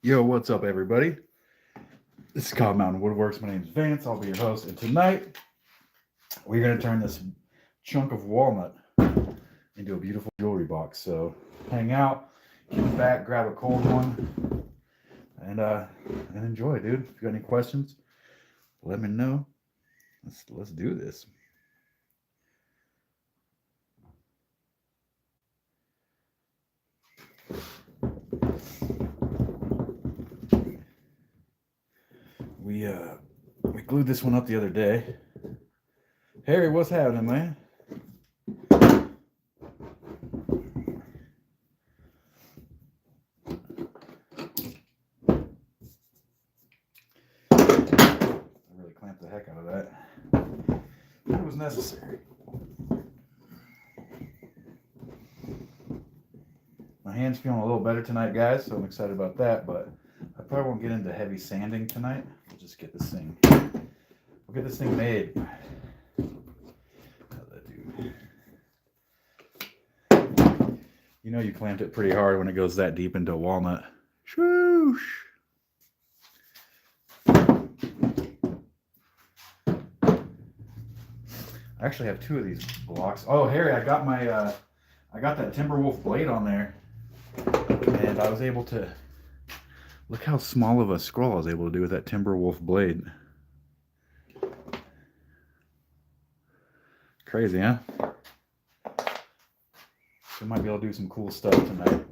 Yo, what's up, everybody? This is Cobb Mountain Woodworks. My name is Vance. I'll be your host. And tonight, we're going to turn this chunk of walnut into a beautiful jewelry box. So hang out, get back, grab a cold one, and enjoy, dude. If you got any questions, let me know. Let's do this. We glued this one up the other day. Harry, what's happening, man? I really clamped the heck out of that. It was necessary. My hand's feeling a little better tonight, guys, so I'm excited about that, but I probably won't get into heavy sanding tonight. We'll just get this thing. We'll get this thing made. How'd that do? You know you clamped it pretty hard when it goes that deep into a walnut. Shoosh! I actually have two of these blocks. Oh, Harry, I got my I got that Timberwolf blade on there, and I was able to look how small of a scroll I was able to do with that Timberwolf blade. Crazy, huh? So might be able to do some cool stuff tonight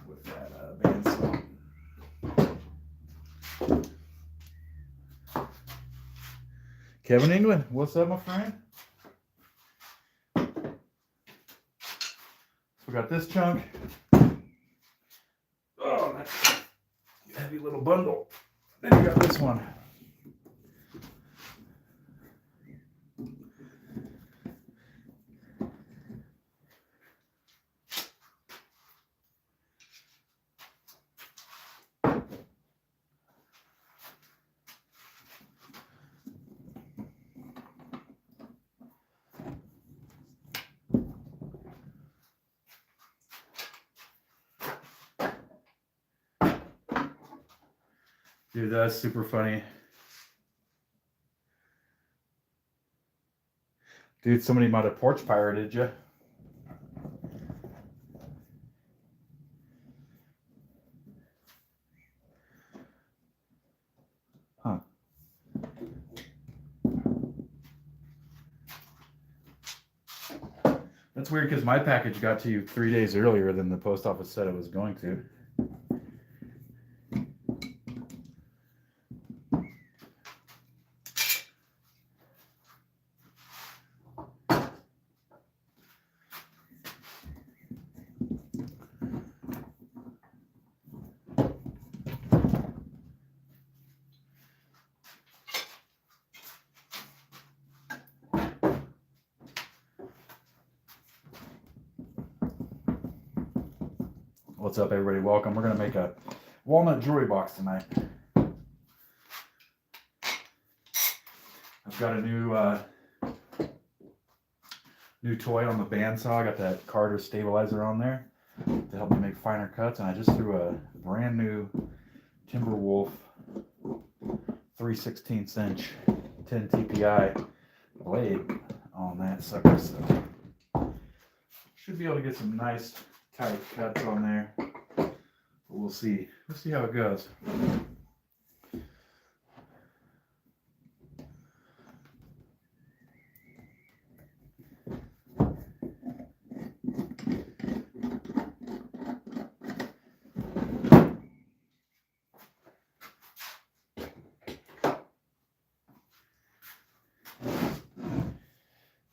with that bandsaw. Kevin England, what's up, my friend? So we got this chunk. Oh, that's a heavy little bundle. Then you got this one. Dude, that's super funny. Dude, somebody might have porch pirated you. Huh. That's weird because my package got to you 3 days earlier than the post office said it was going to. What's up, everybody? Welcome. We're going to make a walnut jewelry box tonight. I've got a new toy on the bandsaw. I got that Carter stabilizer on there to help me make finer cuts, and I just threw a brand new Timberwolf 3/16 inch 10 TPI blade on that sucker, so should be able to get some nice tight cuts on there. But we'll see. We'll see how it goes.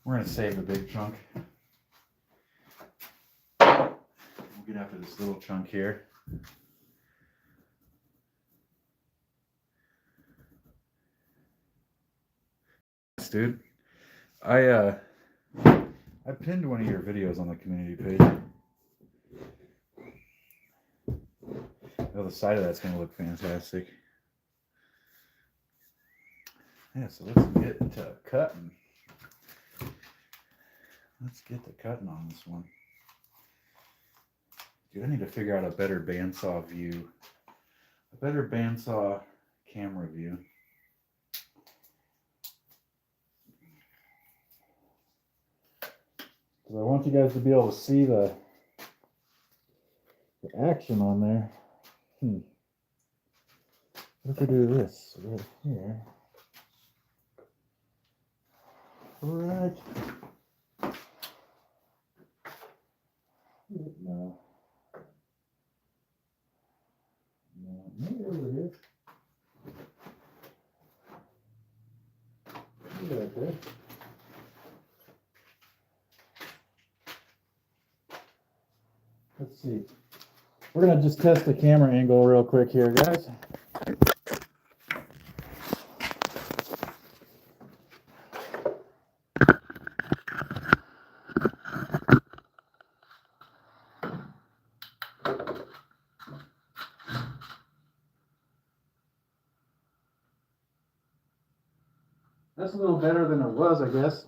We're going to save the big chunk. We'll get after this little chunk here. Dude, I pinned one of your videos on the community page. The other side of that's going to look fantastic. Yeah, so let's get to cutting. Let's get to cutting on this one. Dude, I need to figure out a better bandsaw view better bandsaw camera view. Because I want you guys to be able to see the action on there. What if we do this right here? Right. No. No, maybe over here. Maybe right there. Let's see. We're going to just test the camera angle real quick here, guys. That's a little better than it was, I guess.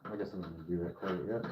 I guess I'm not going to do that quite yet.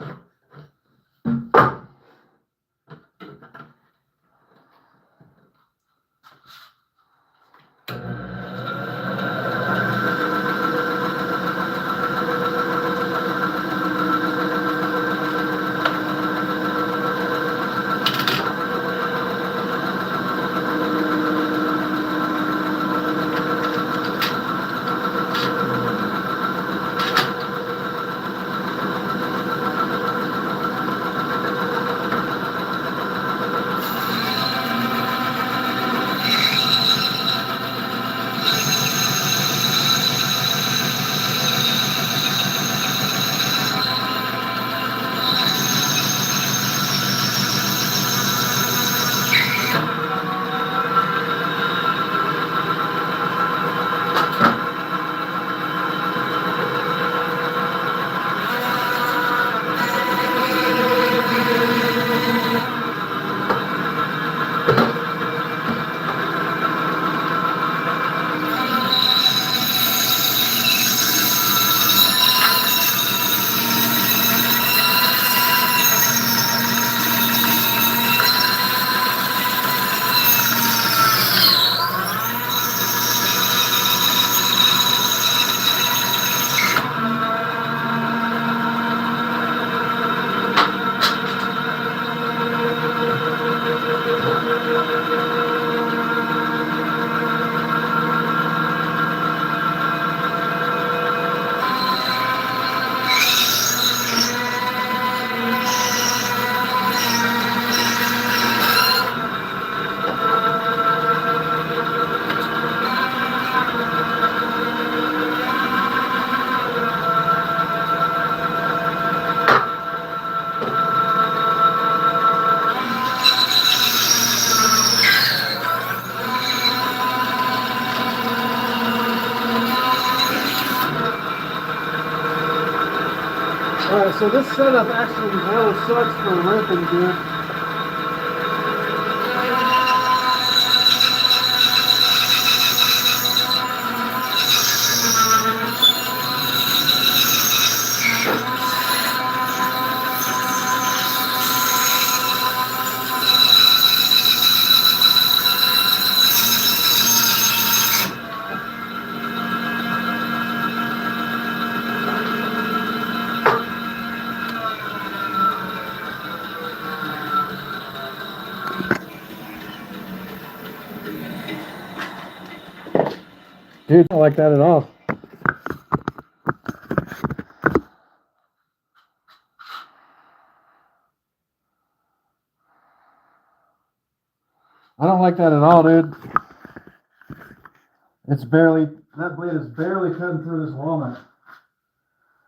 Alright, so this setup actually really sucks for ripping, dude. Dude, I don't like that at all. I don't like that at all, dude. It's barely, that blade is barely cutting through this walnut.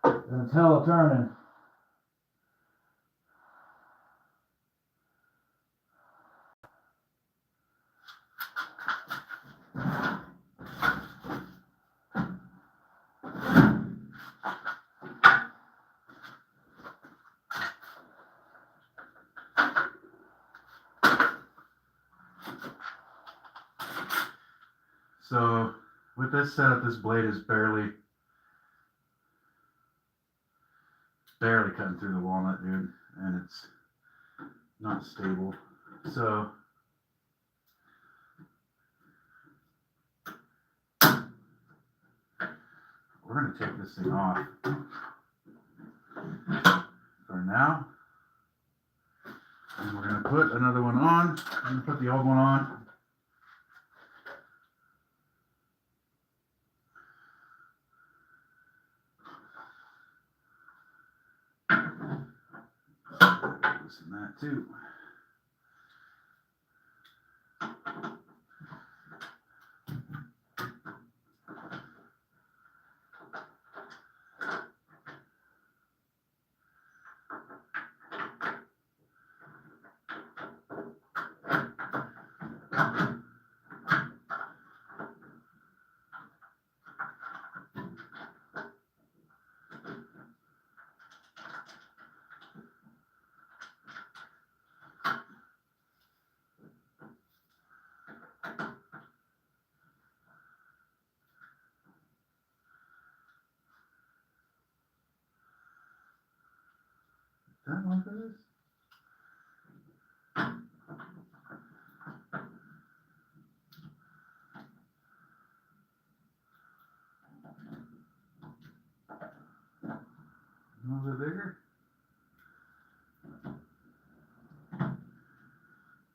And it's hella turning. So with this setup, this blade is barely cutting through the walnut, dude, and it's not stable. So we're going to take this thing off for now. And we're going to put another one on. I'm going to put the old one on. Loosen that too. That one for this? A little bit bigger?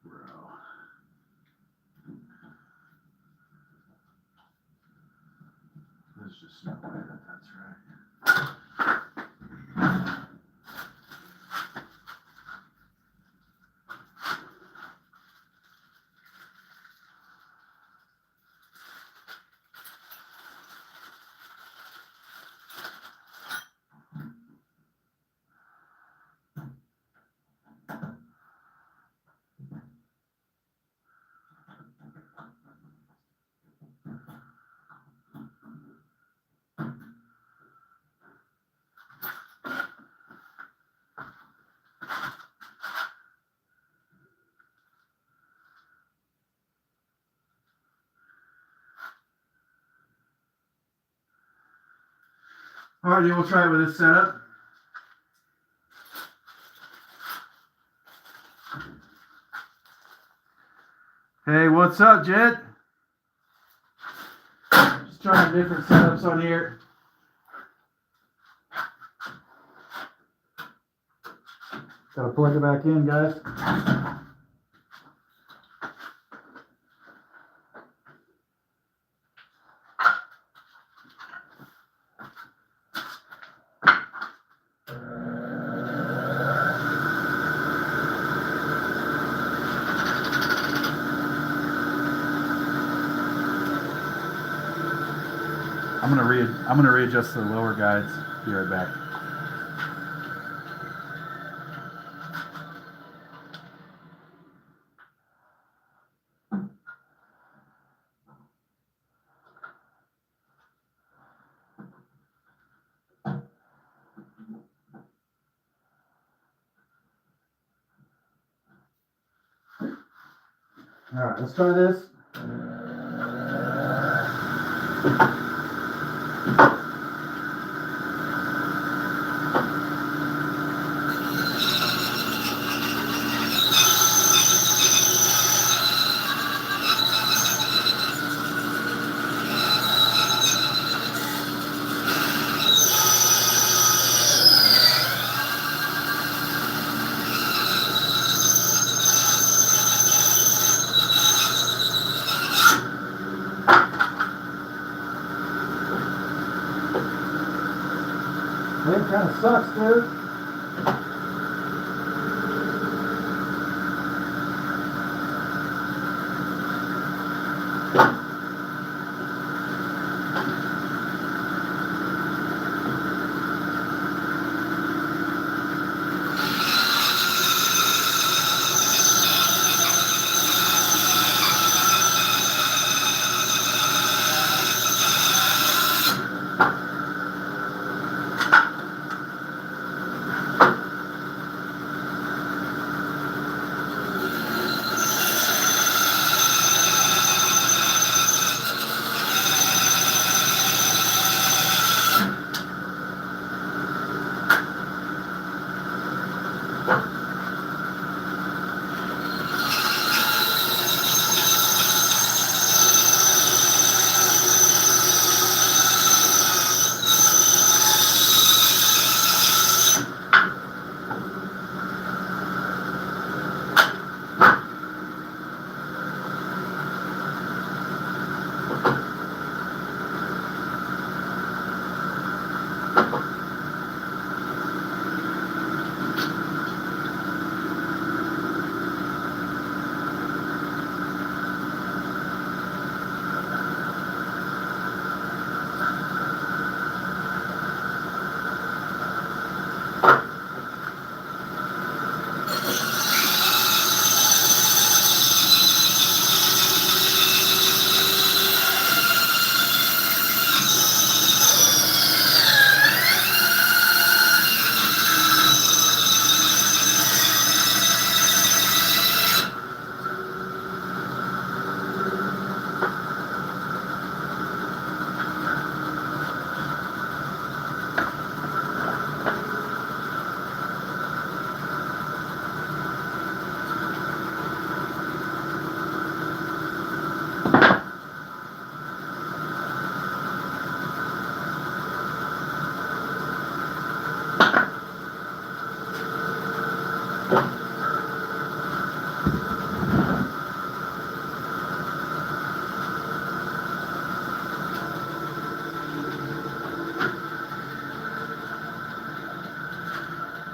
Bro. There's just no way that that's right. Alright, we'll try it with this setup. Hey, what's up, Jet? Just trying different setups on here. Gotta plug it back in, guys. I'm gonna readjust the lower guides. Be right back. All right, let's try this. It kind of sucks, dude.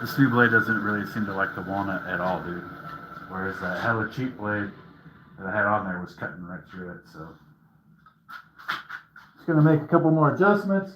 This new blade doesn't really seem to like the walnut at all, dude. Whereas that hella cheap blade that I had on there was cutting right through it, so. Just gonna make a couple more adjustments.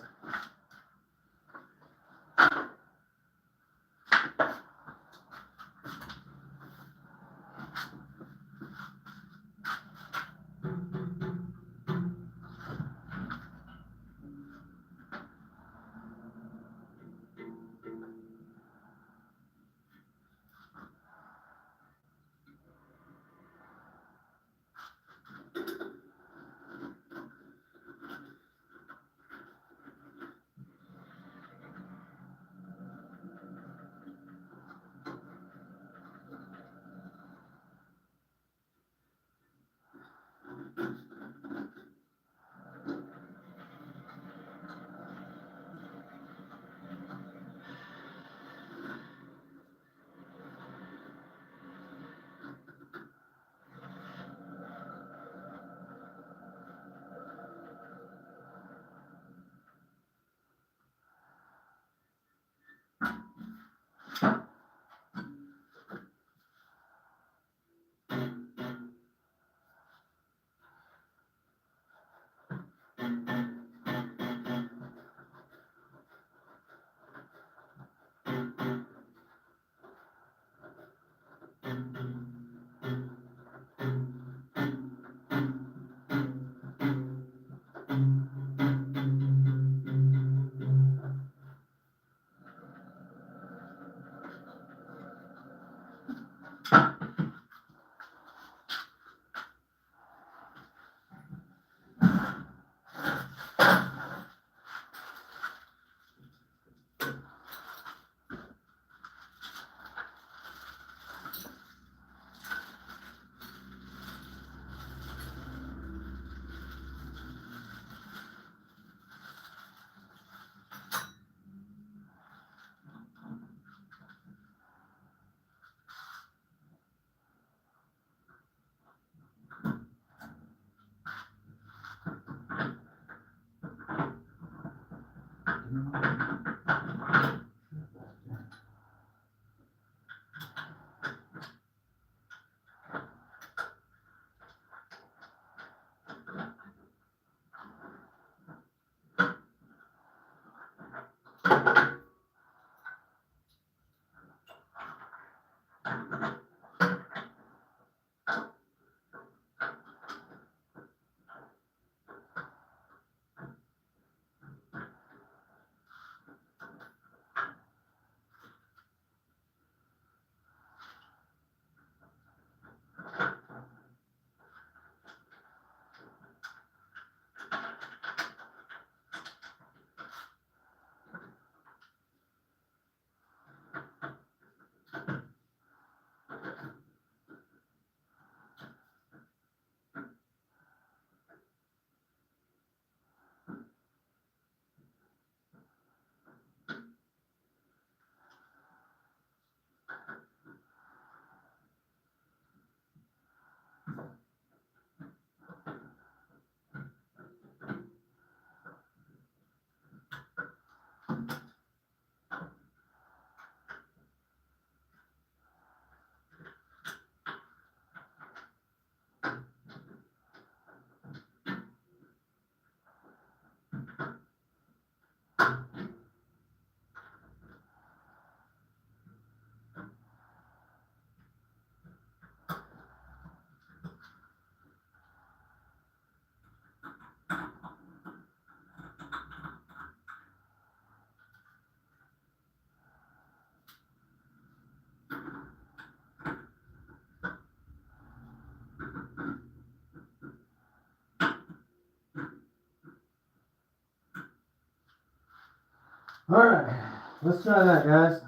All right, let's try that, guys.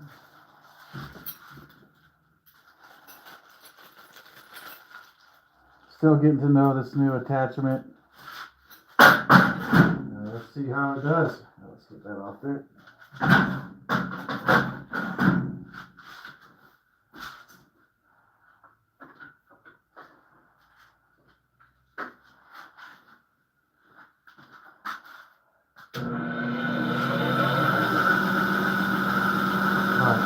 Still getting to know this new attachment. Let's see how it does. Let's get that off there.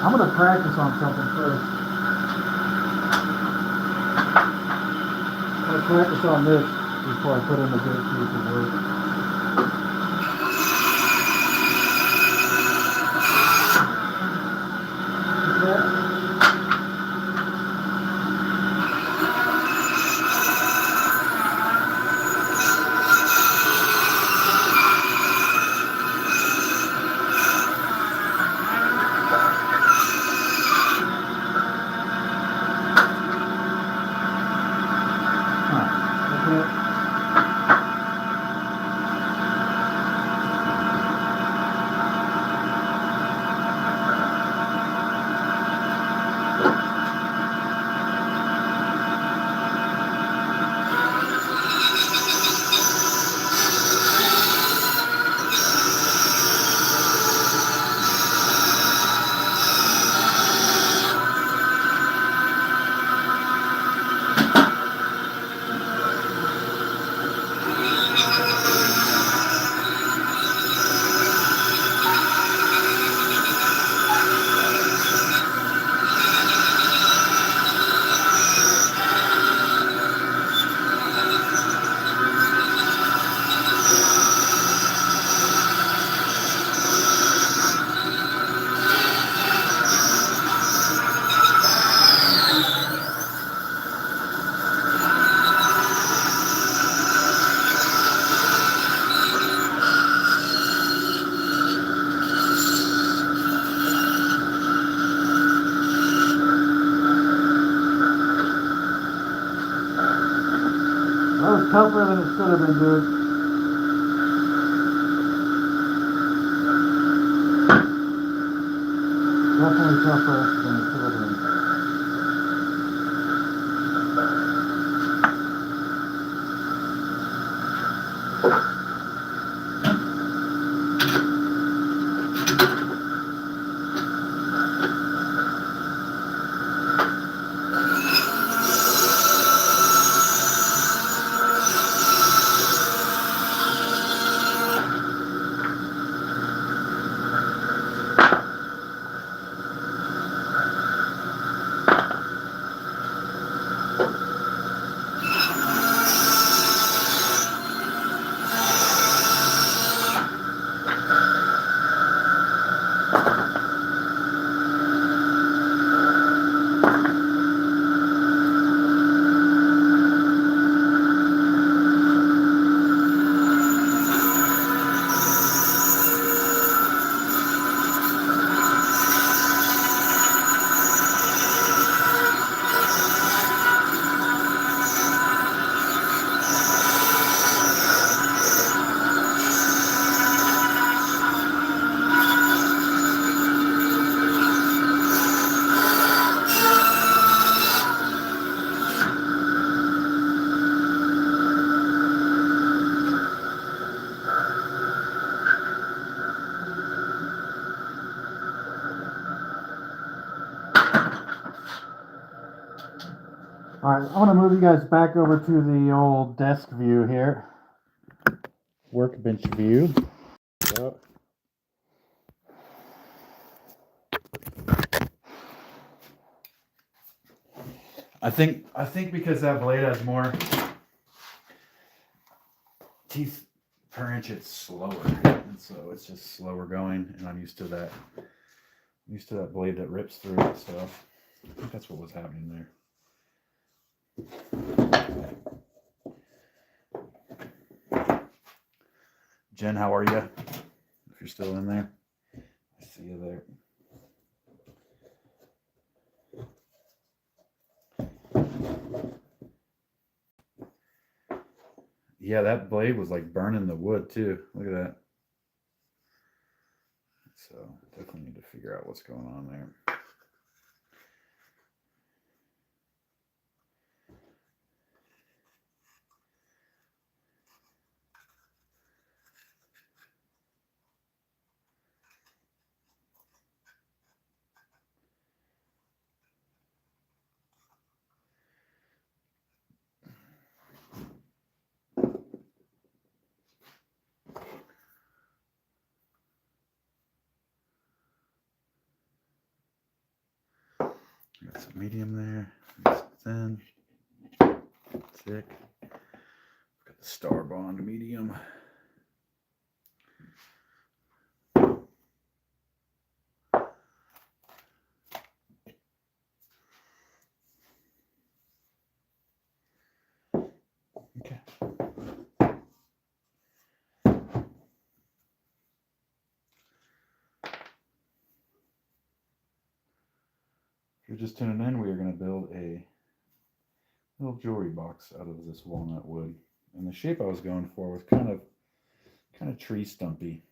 I'm going to practice on something first. I'm going to practice on this before I put in the big piece of work. That was tougher than it should have been, dude. Definitely tougher than it should have been. Alright, I'm going to move you guys back over to the old desk view here. Workbench view. So, I think because that blade has more teeth per inch, it's slower, and so it's just slower going. And I'm used to that. I'm used to that blade that rips through it. So I think that's what was happening there. Jen, how are you? If you're still in there, I see you there. Yeah, that blade was like burning the wood too. Look at that. So definitely need to figure out what's going on there. Got some medium there. Some thin. Thick. Got the Star Bond medium. Okay. If you're just tuning in, we are going to build a little jewelry box out of this walnut wood. And the shape I was going for was kind of tree stumpy.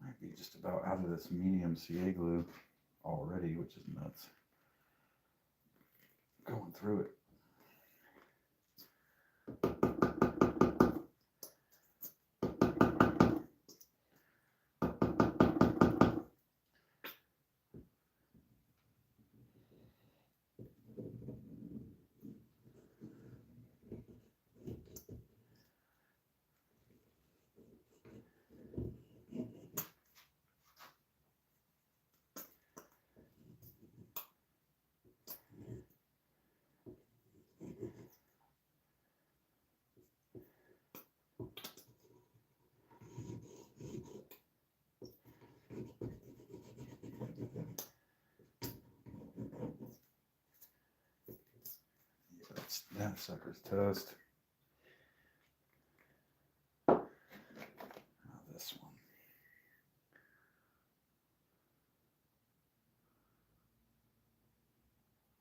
Might be just about out of this medium CA glue. already, which is nuts. Going through it. That sucker's toast. Now this one.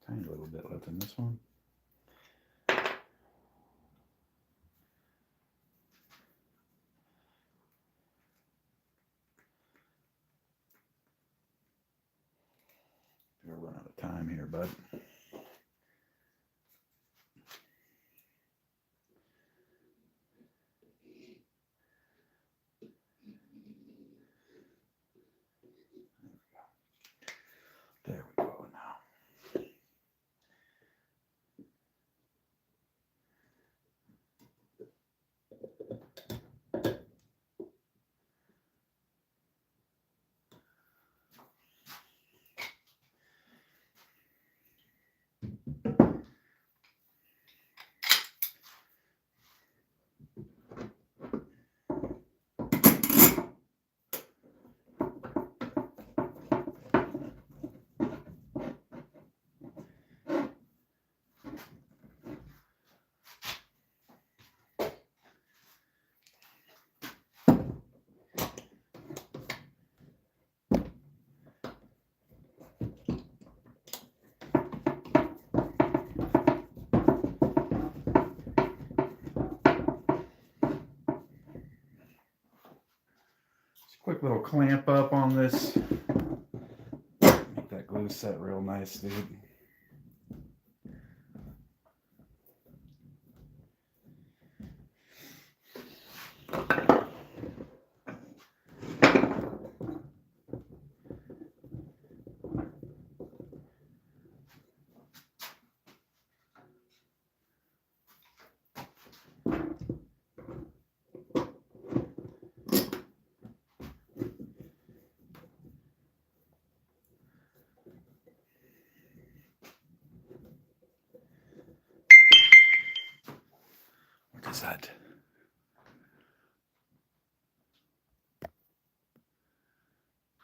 Tiny little bit left in this one. We're running out of time here, bud. There we go now. Quick little clamp up on this. Make that glue set real nice, dude. What is that?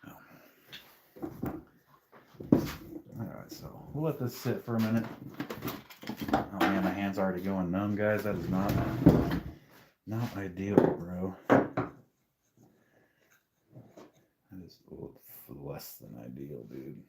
Oh. Alright, so we'll let this sit for a minute. Oh man, my hand's already going numb, guys. That is not ideal, bro. That is less than ideal, dude.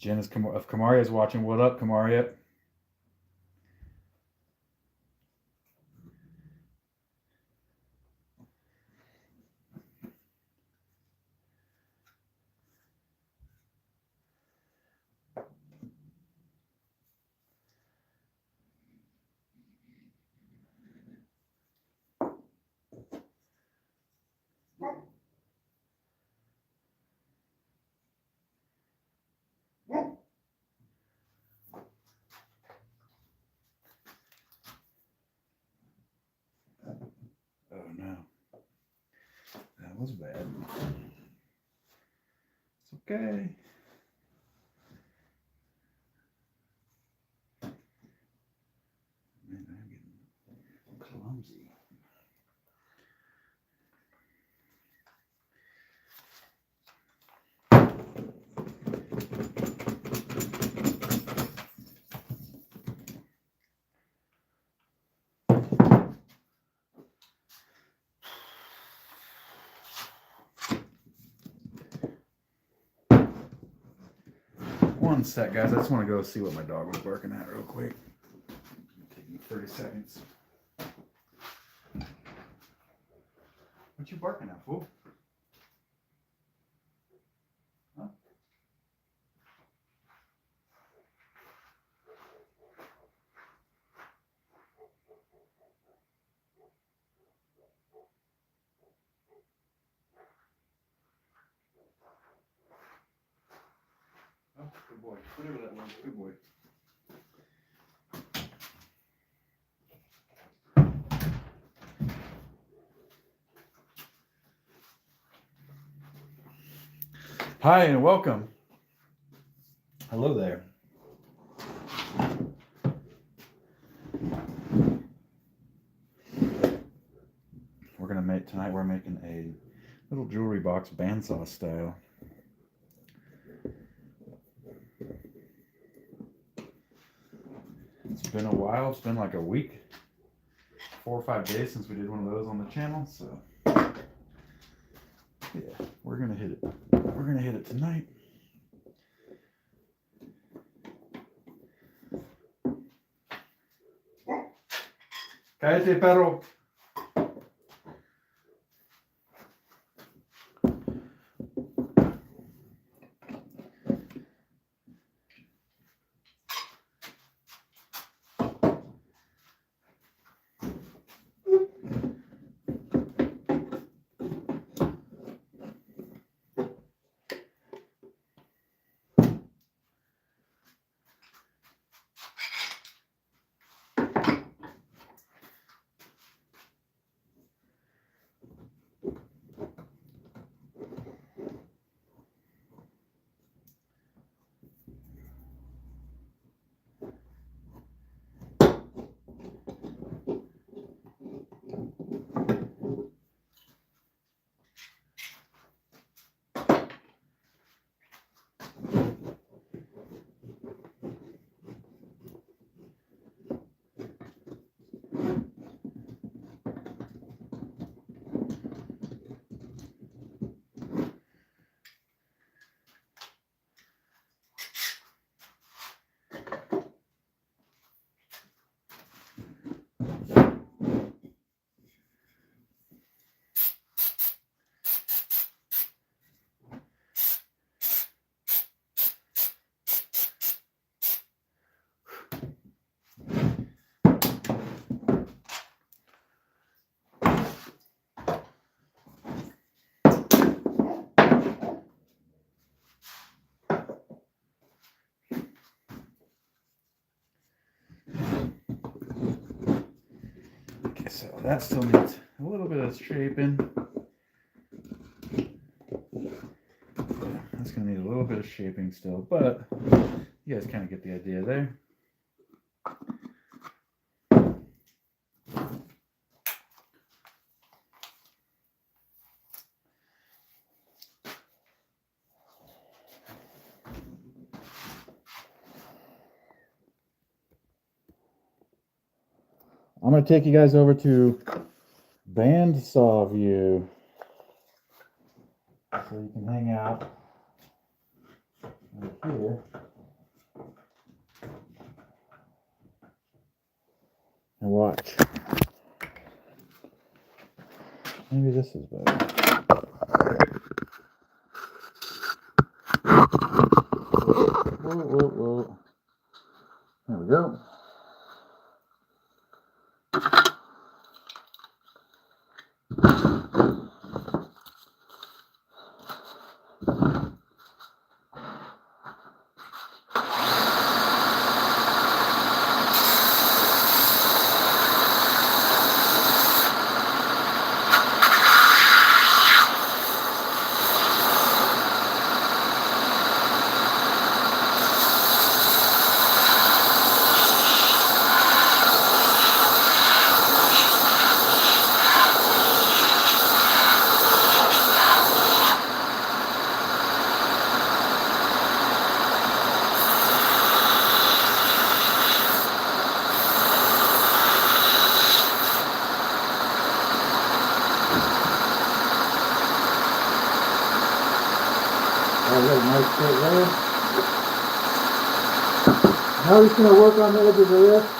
Jen is if Kamaria is watching, what up, Kamaria? Oh no, that was bad. It's okay. Man, I'm getting clumsy. one sec, guys. I just want to go see what my dog was barking at real quick. Take me 30 seconds. What you barking at, fool? Huh? Oh, good boy. Whatever that was, good boy. Hi and welcome. Hello there. We're making a little jewelry box bandsaw style. It's been a while. It's been like a week, 4 or 5 days since we did one of those on the channel. So yeah, we're gonna hit it. We're gonna hit it tonight. Cállate, perro. So that still needs a little bit of shaping. Yeah, that's going to need a little bit of shaping still, but you guys kind of get the idea there. I'm going to take you guys over to bandsaw view so you can hang out right here and watch. Maybe this is better. Whoa, whoa, whoa. There we go. Oh, nice straight line. Now we're just going to work on the edges of this.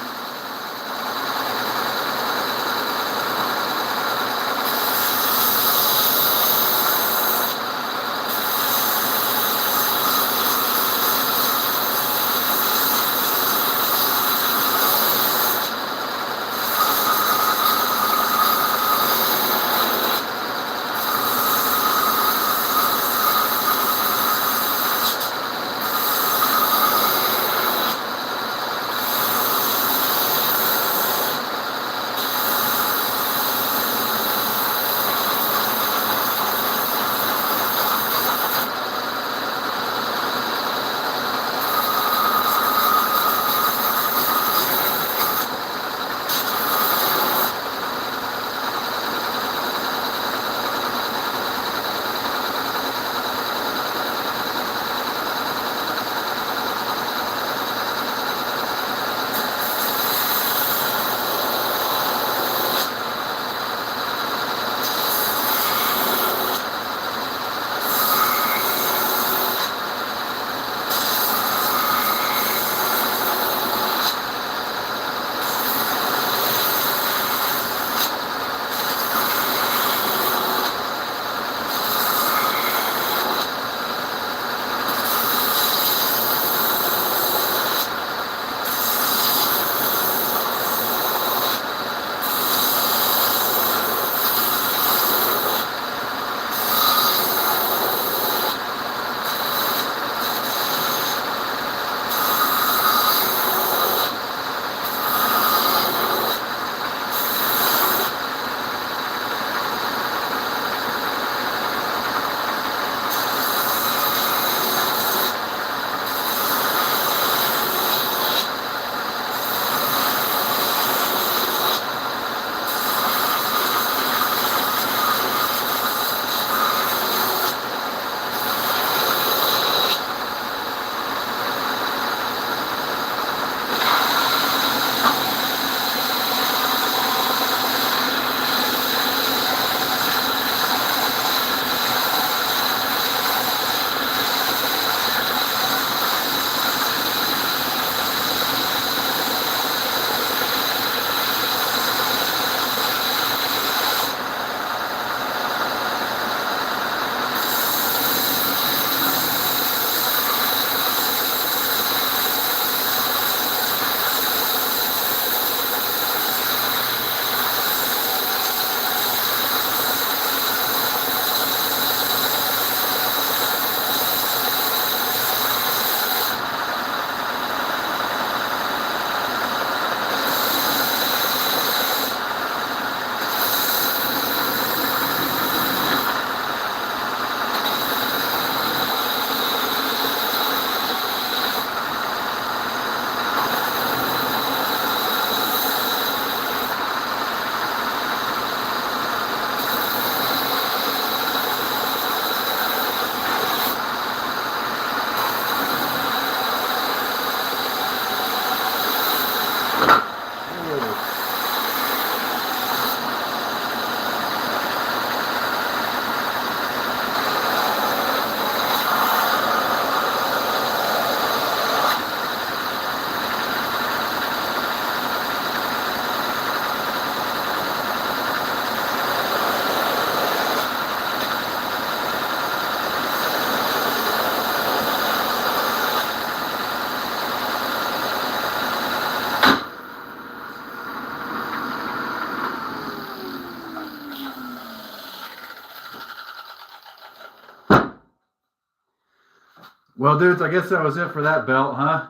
Well, dudes, I guess that was it for that belt, huh?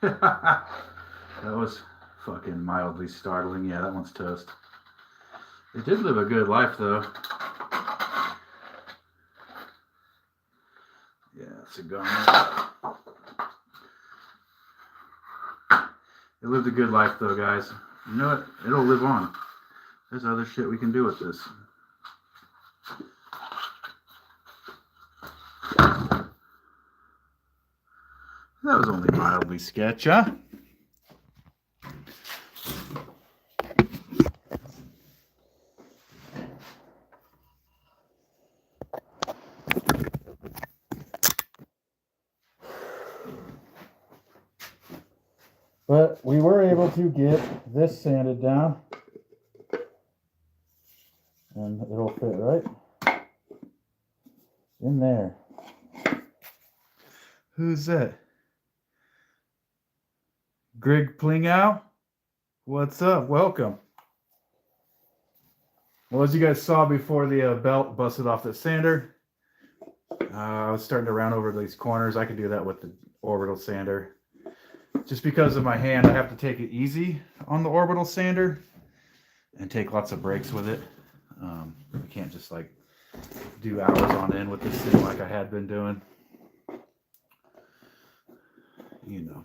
That was fucking mildly startling. Yeah, that one's toast. It did live a good life, though. Yeah, cigar. It lived a good life, though, guys. You know what? It'll live on. There's other shit we can do with this. That was only mildly sketch, huh? But we were able to get this sanded down. And it'll fit right in there. Who's that? Greg Plingow? What's up? Welcome. Well, as you guys saw before the belt busted off the sander, I was starting to round over these corners. I could do that with the orbital sander. Just because of my hand, I have to take it easy on the orbital sander and take lots of breaks with it. I can't just like do hours on end with this thing like I had been doing. You know,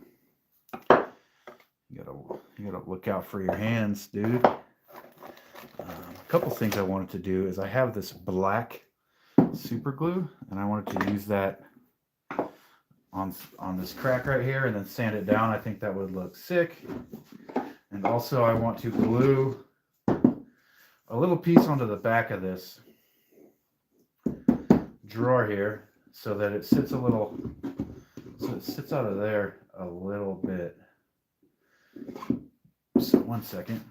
you gotta look out for your hands, dude. A couple things I wanted to do is I have this black super glue, and I wanted to use that on this crack right here, and then sand it down. I think that would look sick. And also, I want to glue a little piece onto the back of this drawer here so that it sits a little, so it sits out of there a little bit. So 1 second.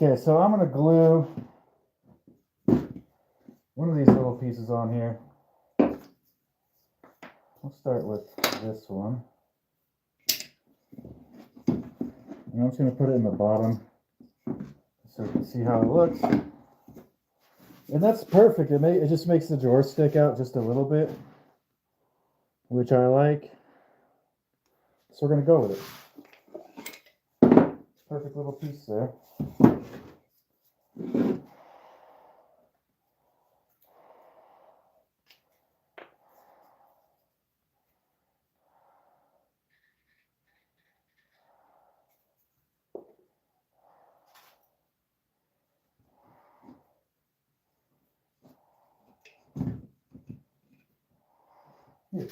Okay, so I'm going to glue one of these little pieces on here. I'll start with this one. And I'm just going to put it in the bottom so you can see how it looks. And that's perfect. It just makes the drawer stick out just a little bit, which I like. So we're going to go with it. Perfect little piece there. Here.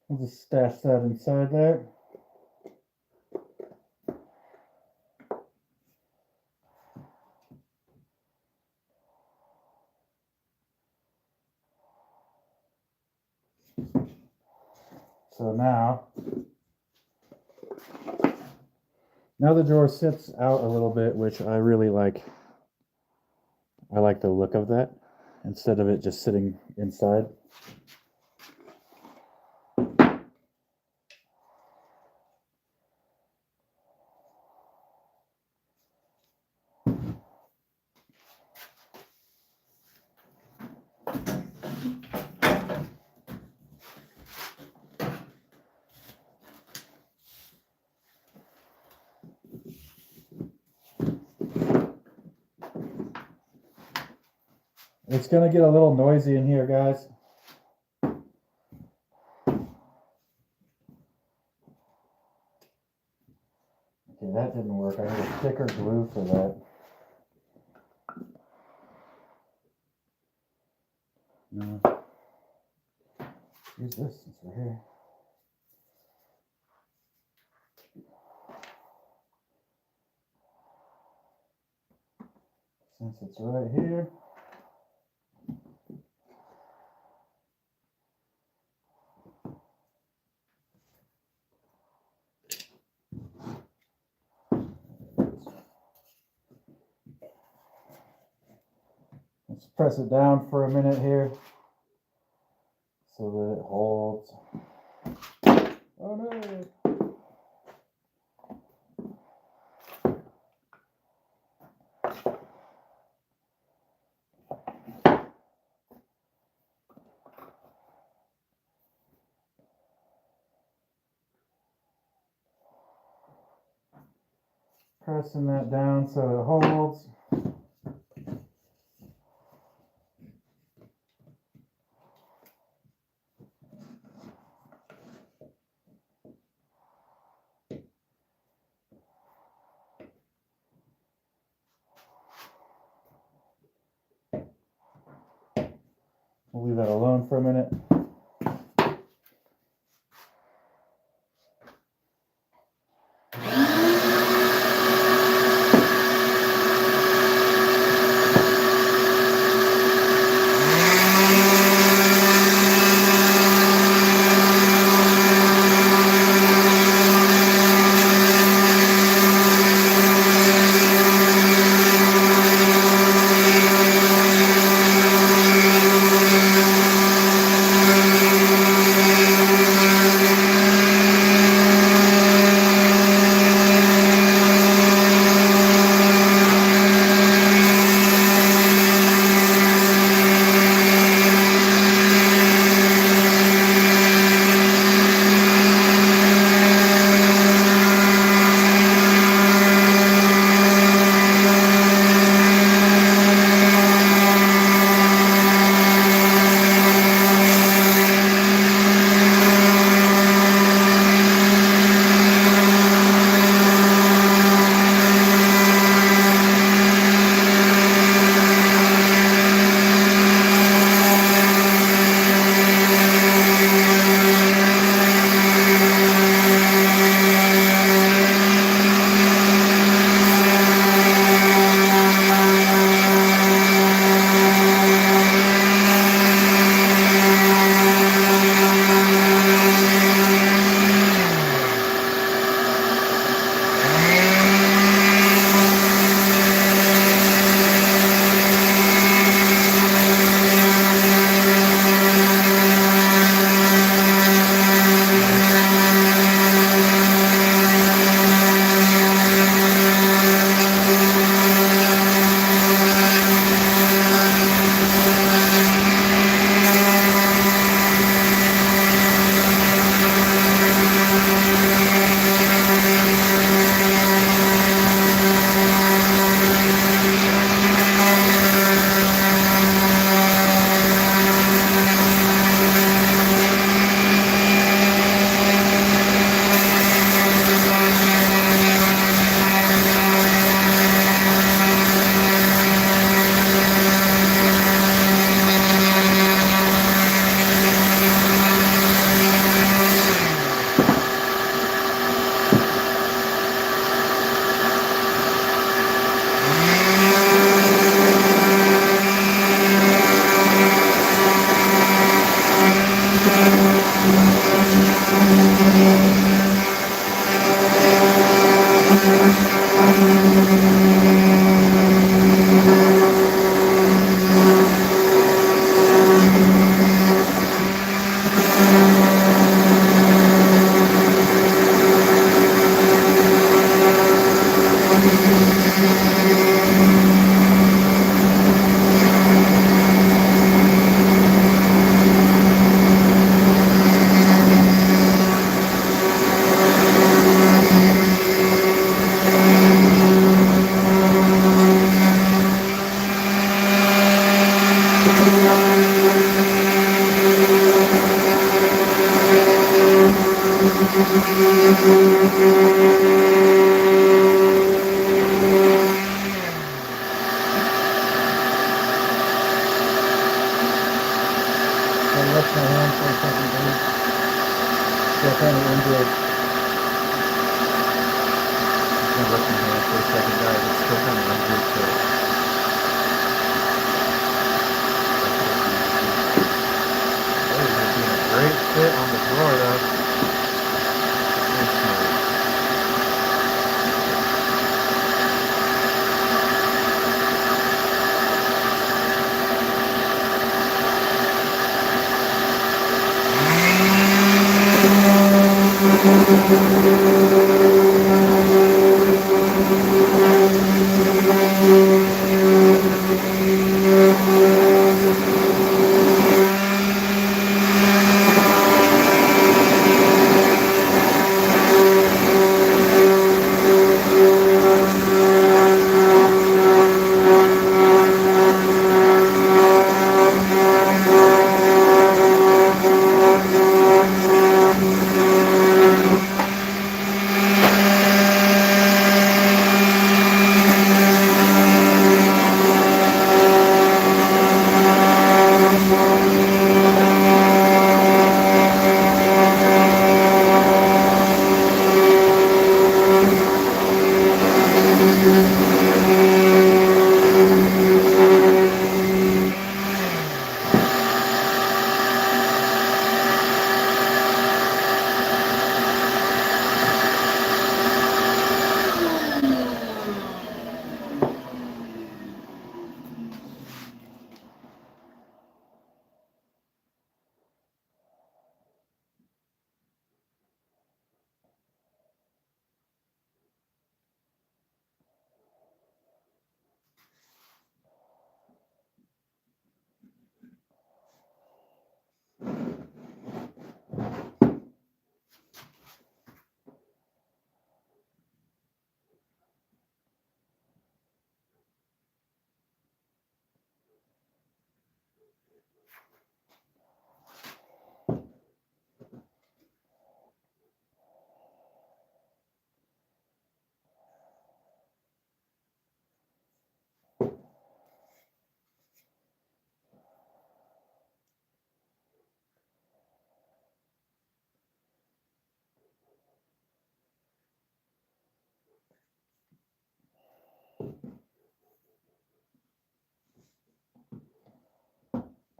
We'll just stash that inside there. So now the drawer sits out a little bit, which I really like. I like the look of that instead of it just sitting inside. It's going to get a little noisy in here, guys. Okay, that didn't work. I need a thicker glue for that. No. Use this since we're here. Since it's right here. Let's press it down for a minute here so that it holds. Oh no! Pressing that down so it holds. We'll leave that alone for a minute. Rest my hand for a second, please. Still kind of injured. I'm gonna rest my hand for a second, guys. It's still kind of injured, so. This is being a great fit on the floor, though. Very smooth.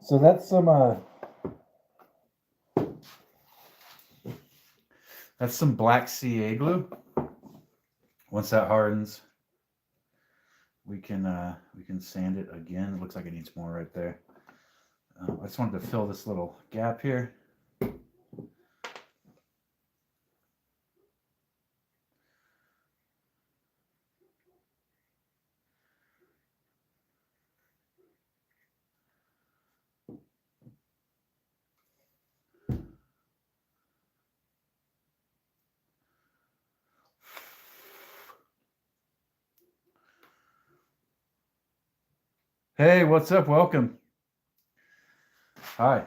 So that's some Black CA glue. Once that hardens, we can sand it again. It looks like it needs more right there. I just wanted to fill this little gap here. Hey, what's up? Welcome. Hi.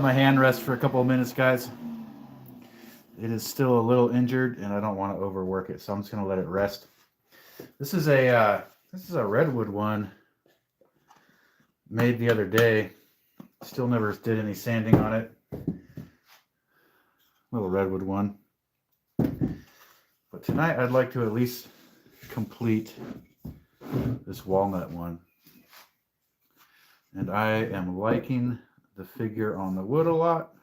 my hand rest for a couple of minutes, guys. It is still a little injured, and I don't want to overwork it, so I'm just going to let it rest. This is a redwood one made the other day. Still never did any sanding on it. Little redwood one. But tonight I'd like to at least complete this walnut one. And I am liking the figure on the wood a lot.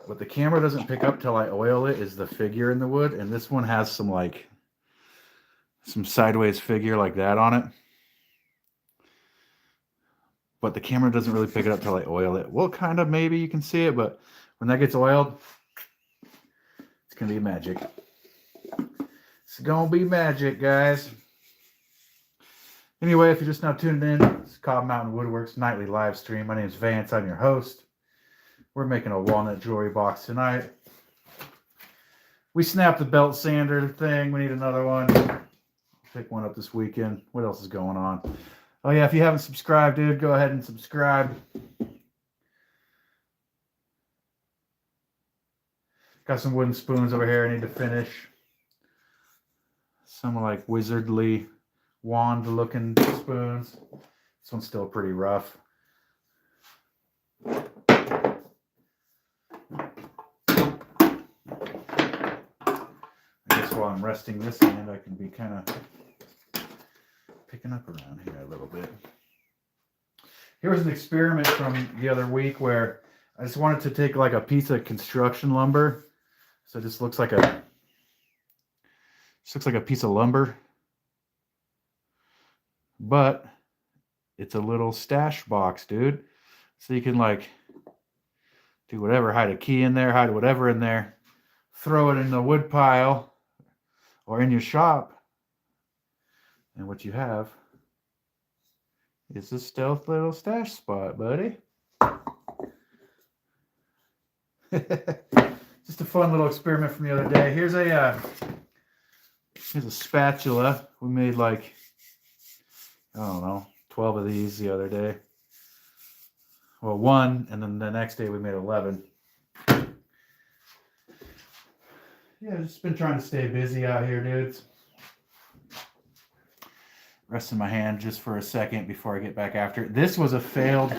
What the camera doesn't pick up till I oil it is the figure in the wood. And this one has some sideways figure like that on it. But the camera doesn't really pick it up till I oil it. Well, kind of, maybe you can see it, but when that gets oiled, it's going to be magic. It's going to be magic, guys. Anyway, if you're just now tuning in, it's Cobb Mountain Woodworks nightly live stream. My name is Vance. I'm your host. We're making a walnut jewelry box tonight. We snapped the belt sander thing. We need another one. Pick one up this weekend. What else is going on? Oh yeah, if you haven't subscribed, dude, go ahead and subscribe. Got some wooden spoons over here I need to finish. Some like wizardly wand looking spoons. This one's still pretty rough. I guess while I'm resting this hand, I can be kind of picking up around here a little bit. Here was an experiment from the other week where I just wanted to take like a piece of construction lumber. So it just looks like a piece of lumber. But it's a little stash box, dude. So you can like do whatever, hide a key in there, hide whatever in there, throw it in the wood pile or in your shop. And what you have is a stealth little stash spot, buddy. Just a fun little experiment from the other day. Here's a spatula. We made like, I don't know, 12 of these the other day. Well, one, and then the next day we made 11. Yeah, just been trying to stay busy out here, dudes. Resting my hand just for a second before I get back after it. This was a failed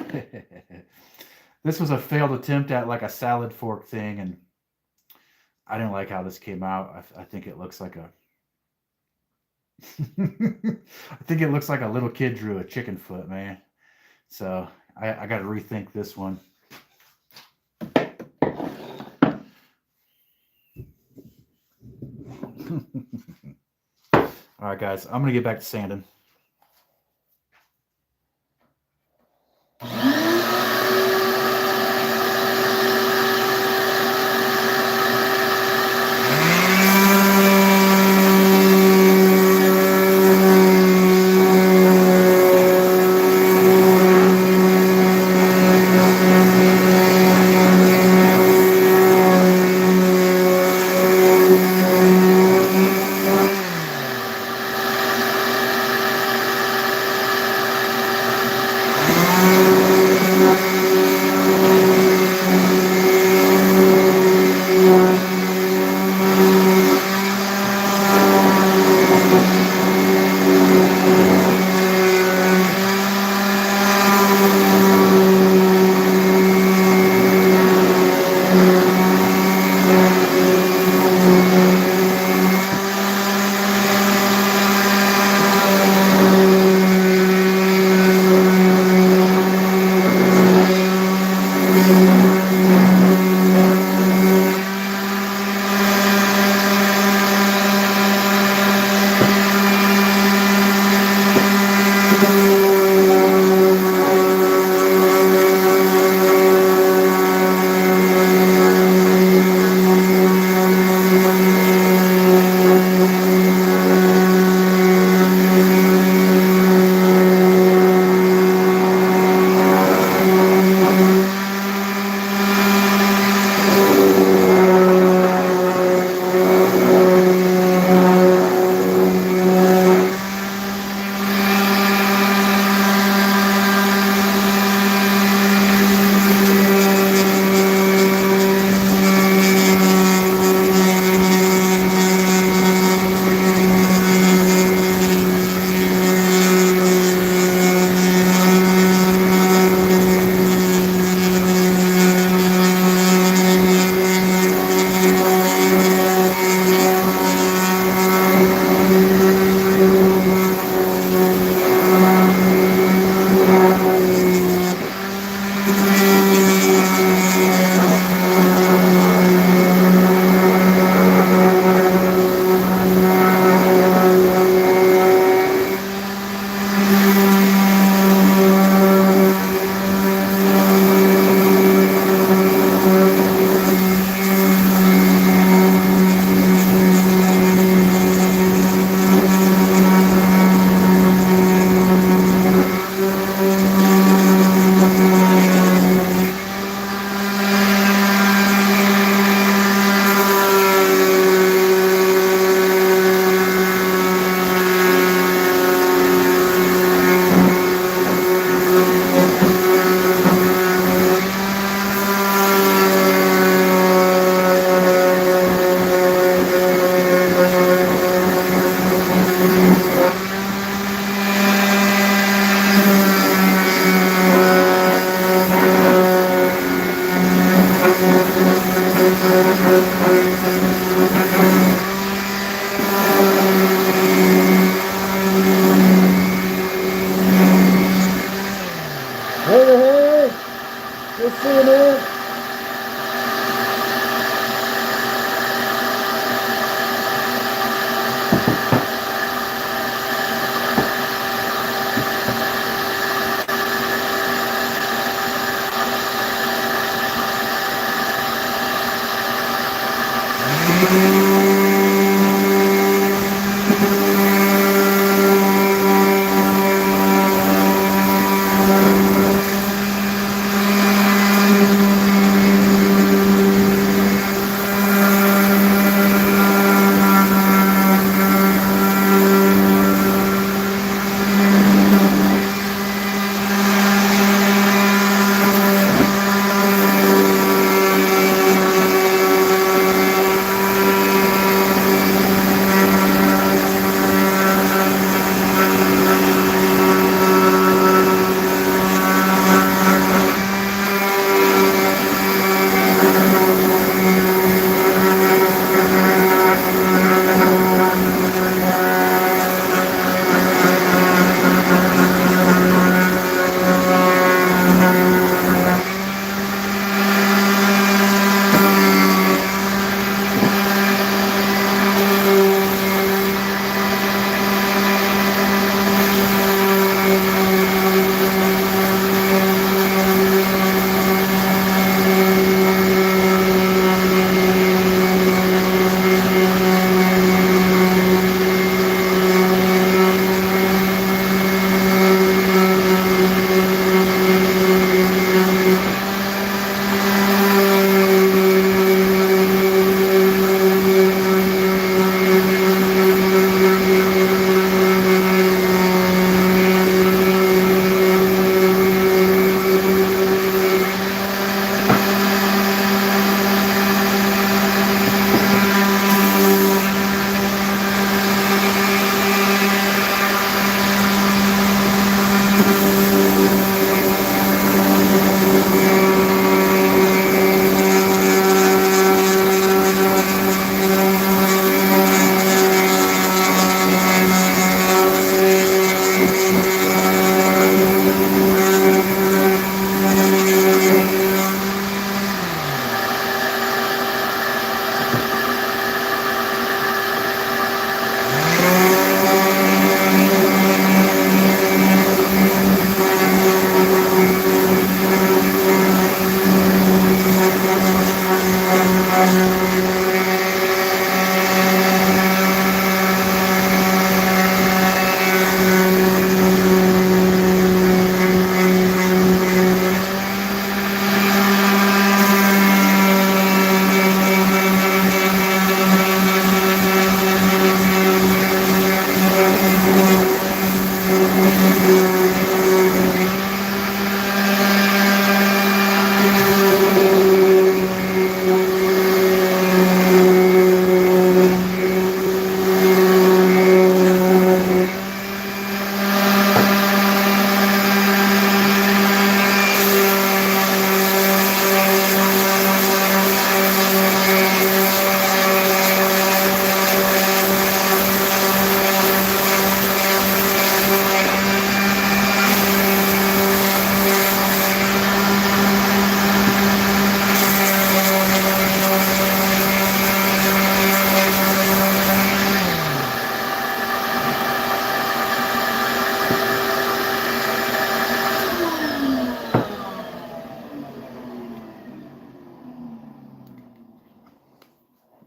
attempt at like a salad fork thing, and I didn't like how this came out. I think it looks like a I think it looks like a little kid drew a chicken foot, man. So I got to rethink this one. All right, guys, I'm gonna get back to sanding.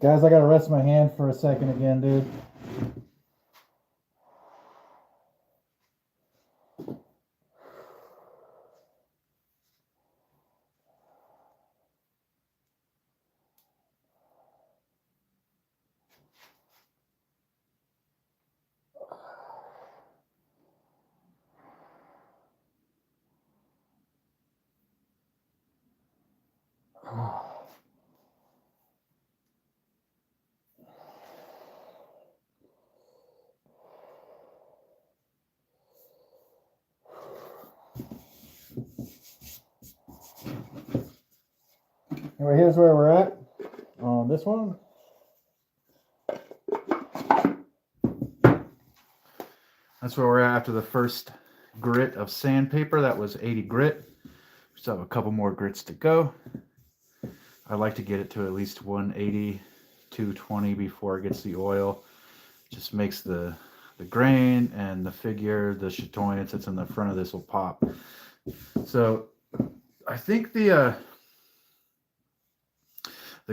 Guys, I gotta rest my hand for a second again, dude. Anyway, here's where we're at on this one. That's where we're at after the first grit of sandpaper. That was 80 grit. We still have a couple more grits to go. I like to get it to at least 180, 220 before it gets the oil. Just makes the grain and the figure, the chatoyance that's in the front of this will pop. So I think the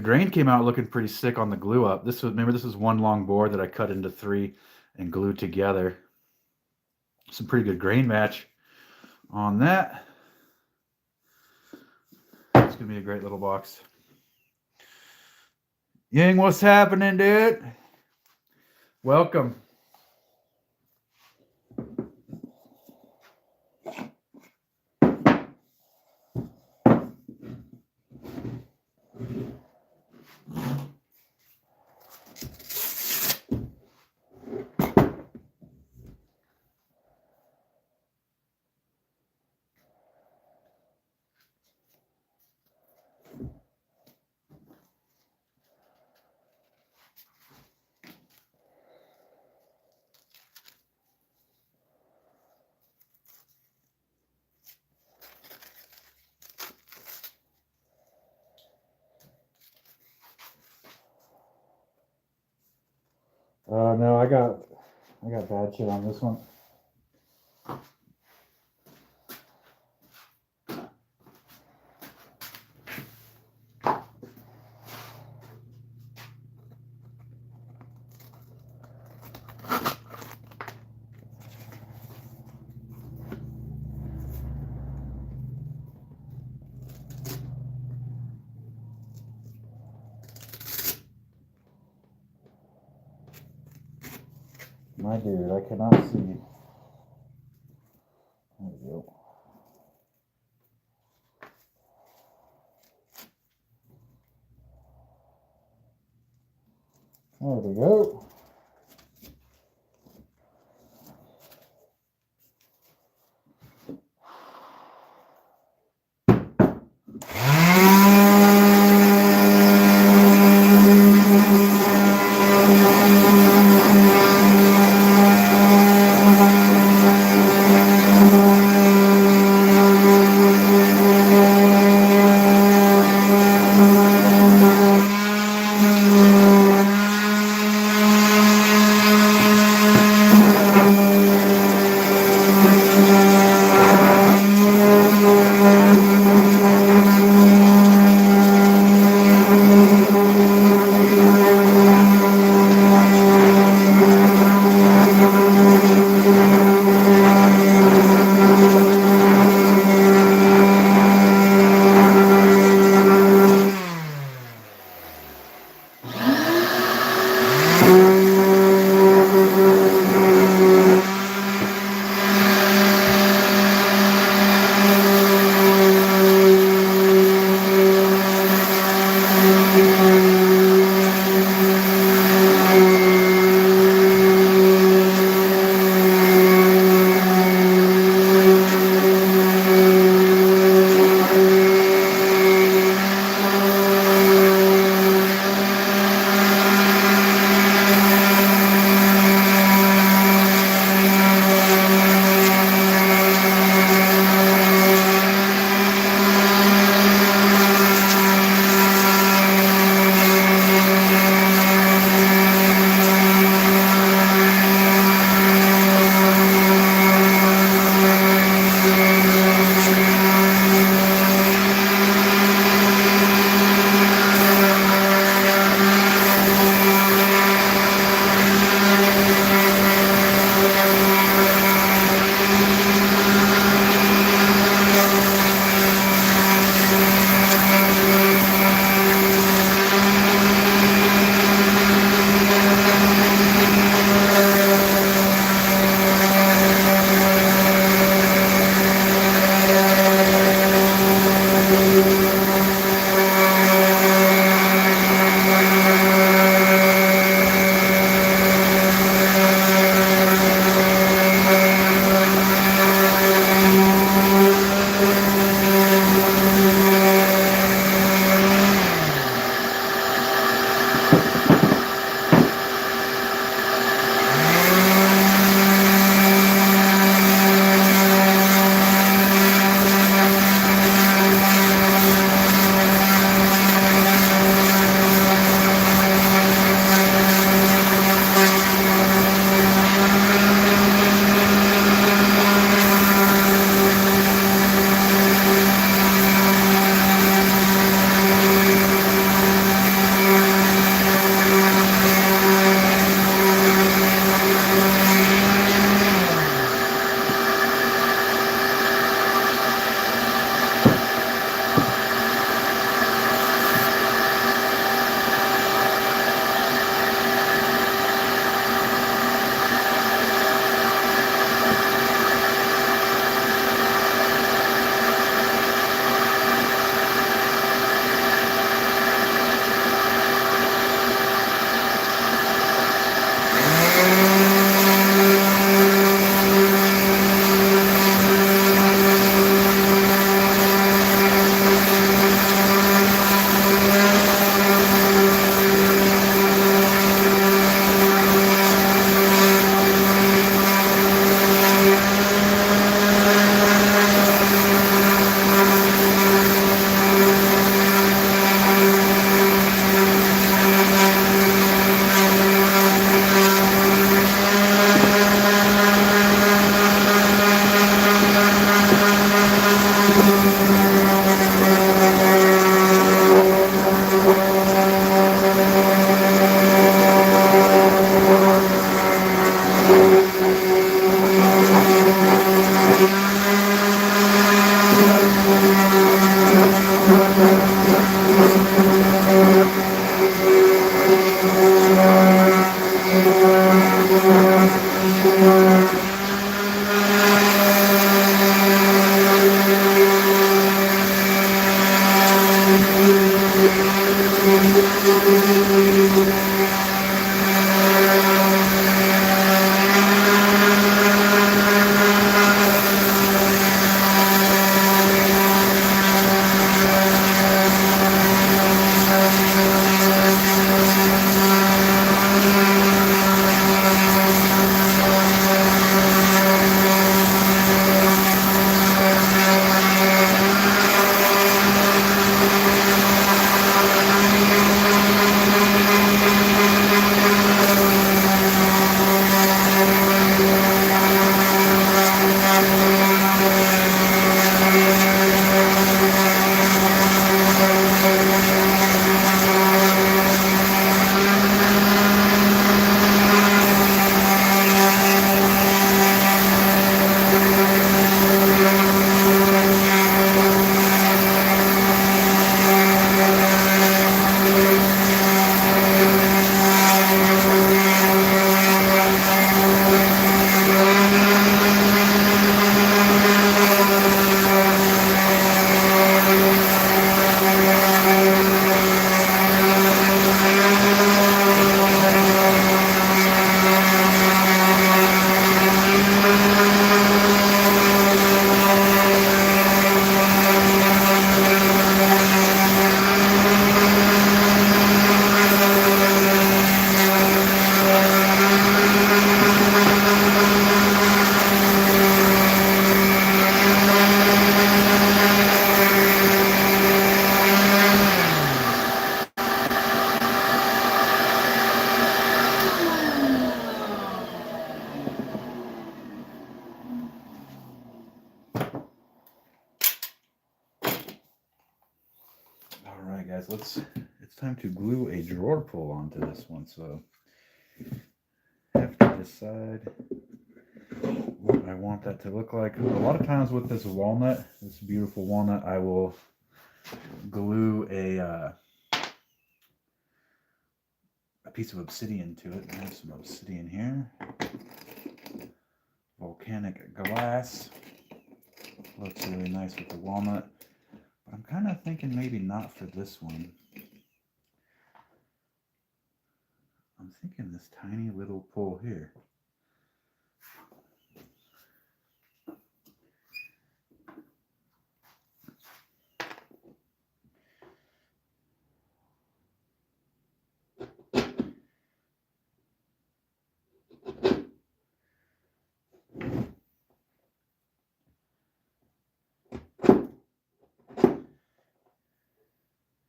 grain came out looking pretty sick on the glue up. This was one long board that I cut into 3 and glued together. Some pretty good grain match on that. It's gonna be a great little box. Ying, what's happening, dude? Welcome. No, I got bad shit on this one. My dude, I cannot see. There we go. There we go. Alright guys, it's time to glue a drawer pull onto this one, so I have to decide what I want that to look like. A lot of times with this walnut, this beautiful walnut, I will glue a piece of obsidian to it. I have some obsidian here. Volcanic glass. Looks really nice with the walnut. But I'm kind of thinking maybe not for this one. I'm thinking this tiny little pull here.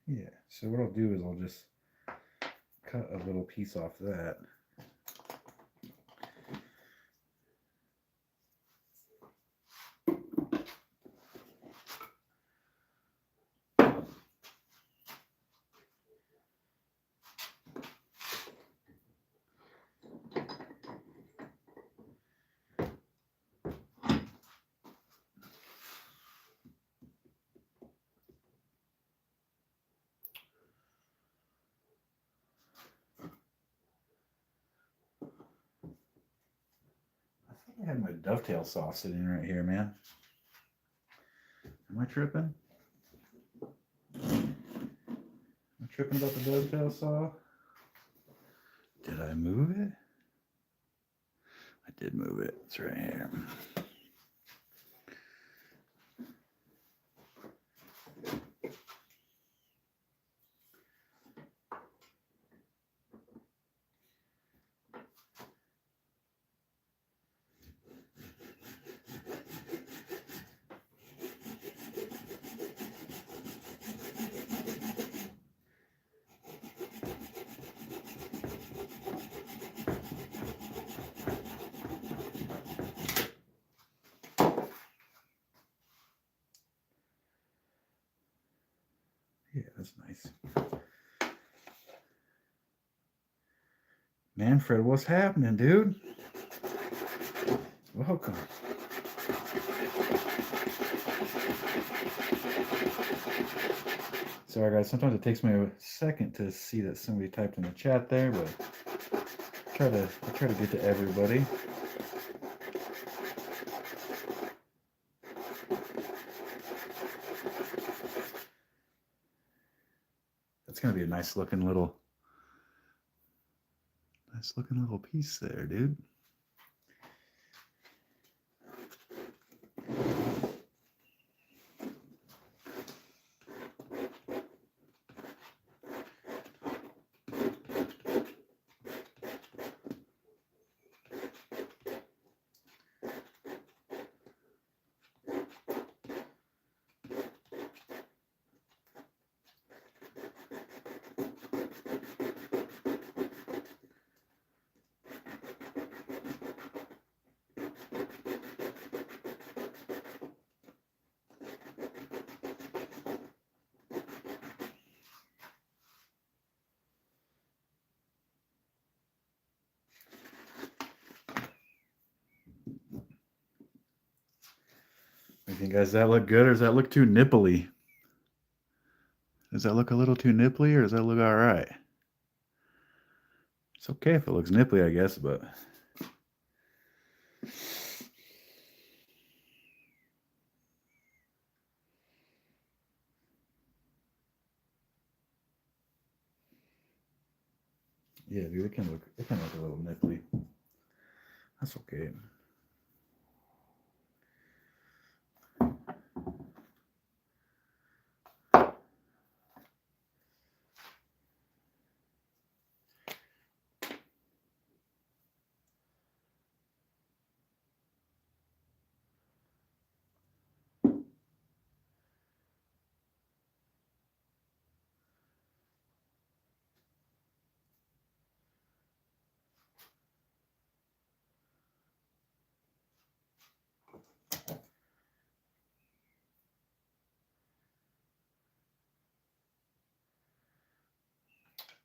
Yeah, so what I'll do is I'll just cut a little piece off that. I had my dovetail saw sitting right here, man. Am I tripping? Am I tripping about the dovetail saw? Did I move it? I did move it. It's right here. Yeah, that's nice. Manfred, what's happening, dude? welcome. Sorry guys, sometimes it takes me a second to see that somebody typed in the chat there, but I try to get to everybody. That's gonna be a nice looking little piece there, dude. You think, guys, does that look good or does that look too nipply? Does that look a little too nipply or does that look all right? It's okay if it looks nipply, I guess, but yeah, dude, it can look a little nipply. That's okay.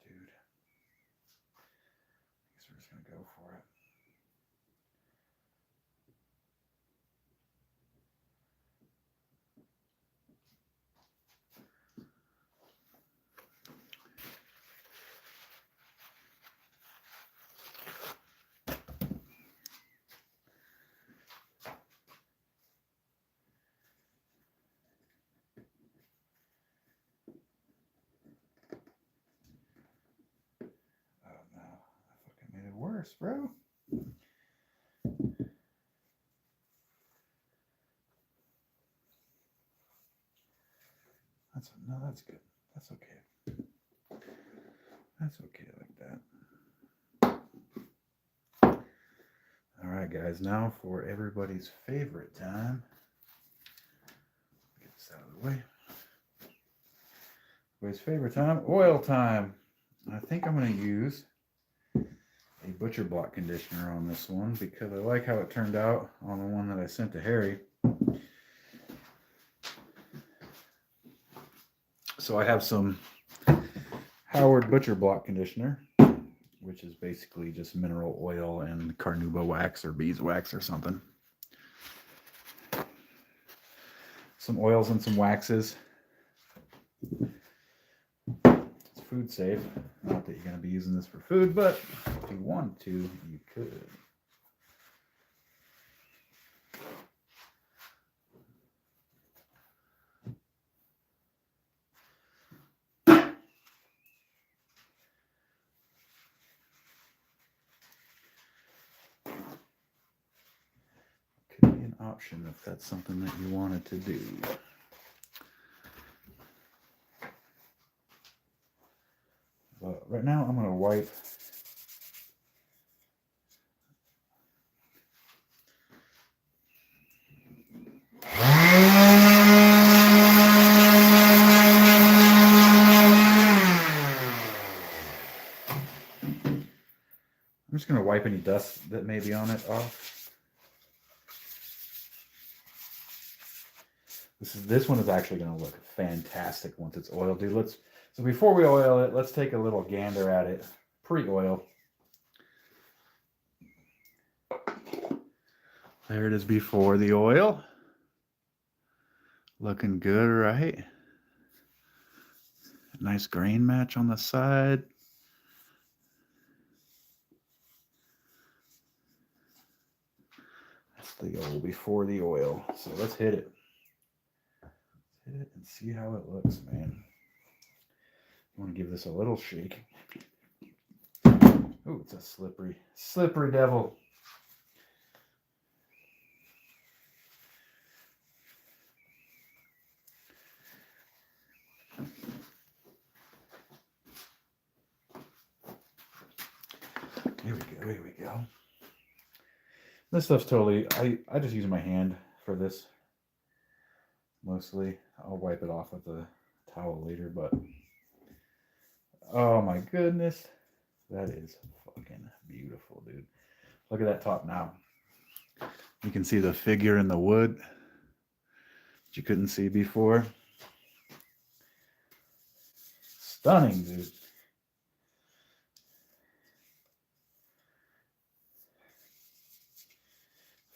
Dude, I guess we're just gonna go for it. Oh no, I fucking made it worse, bro. That's good. That's okay. That's okay like that. All right, guys. Now for everybody's favorite time. Get this out of the way. Everybody's favorite time, oil time. I think I'm going to use a butcher block conditioner on this one because I like how it turned out on the one that I sent to Harry. So I have some Howard butcher block conditioner, which is basically just mineral oil and carnauba wax or beeswax or something. Some oils and some waxes. It's food safe. Not that you're going to be using this for food, but if you wanted to, you could. Could be an option if that's something that you wanted to do. But right now I'm going to wipe I'm just going to wipe any dust that may be on it off. This one is actually going to look fantastic once it's oiled, dude. So before we oil it, let's take a little gander at it pre-oil. There it is before the oil. Looking good, right? Nice grain match on the side. That's the old before the oil. So let's hit it. Hit it and see how it looks, man. I want to give this a little shake. Oh, it's a slippery devil. Here we go. This stuff's totally, I just use my hand for this. Mostly. I'll wipe it off with a towel later, but oh my goodness. That is fucking beautiful, dude. Look at that top now. You can see the figure in the wood that you couldn't see before. Stunning, dude.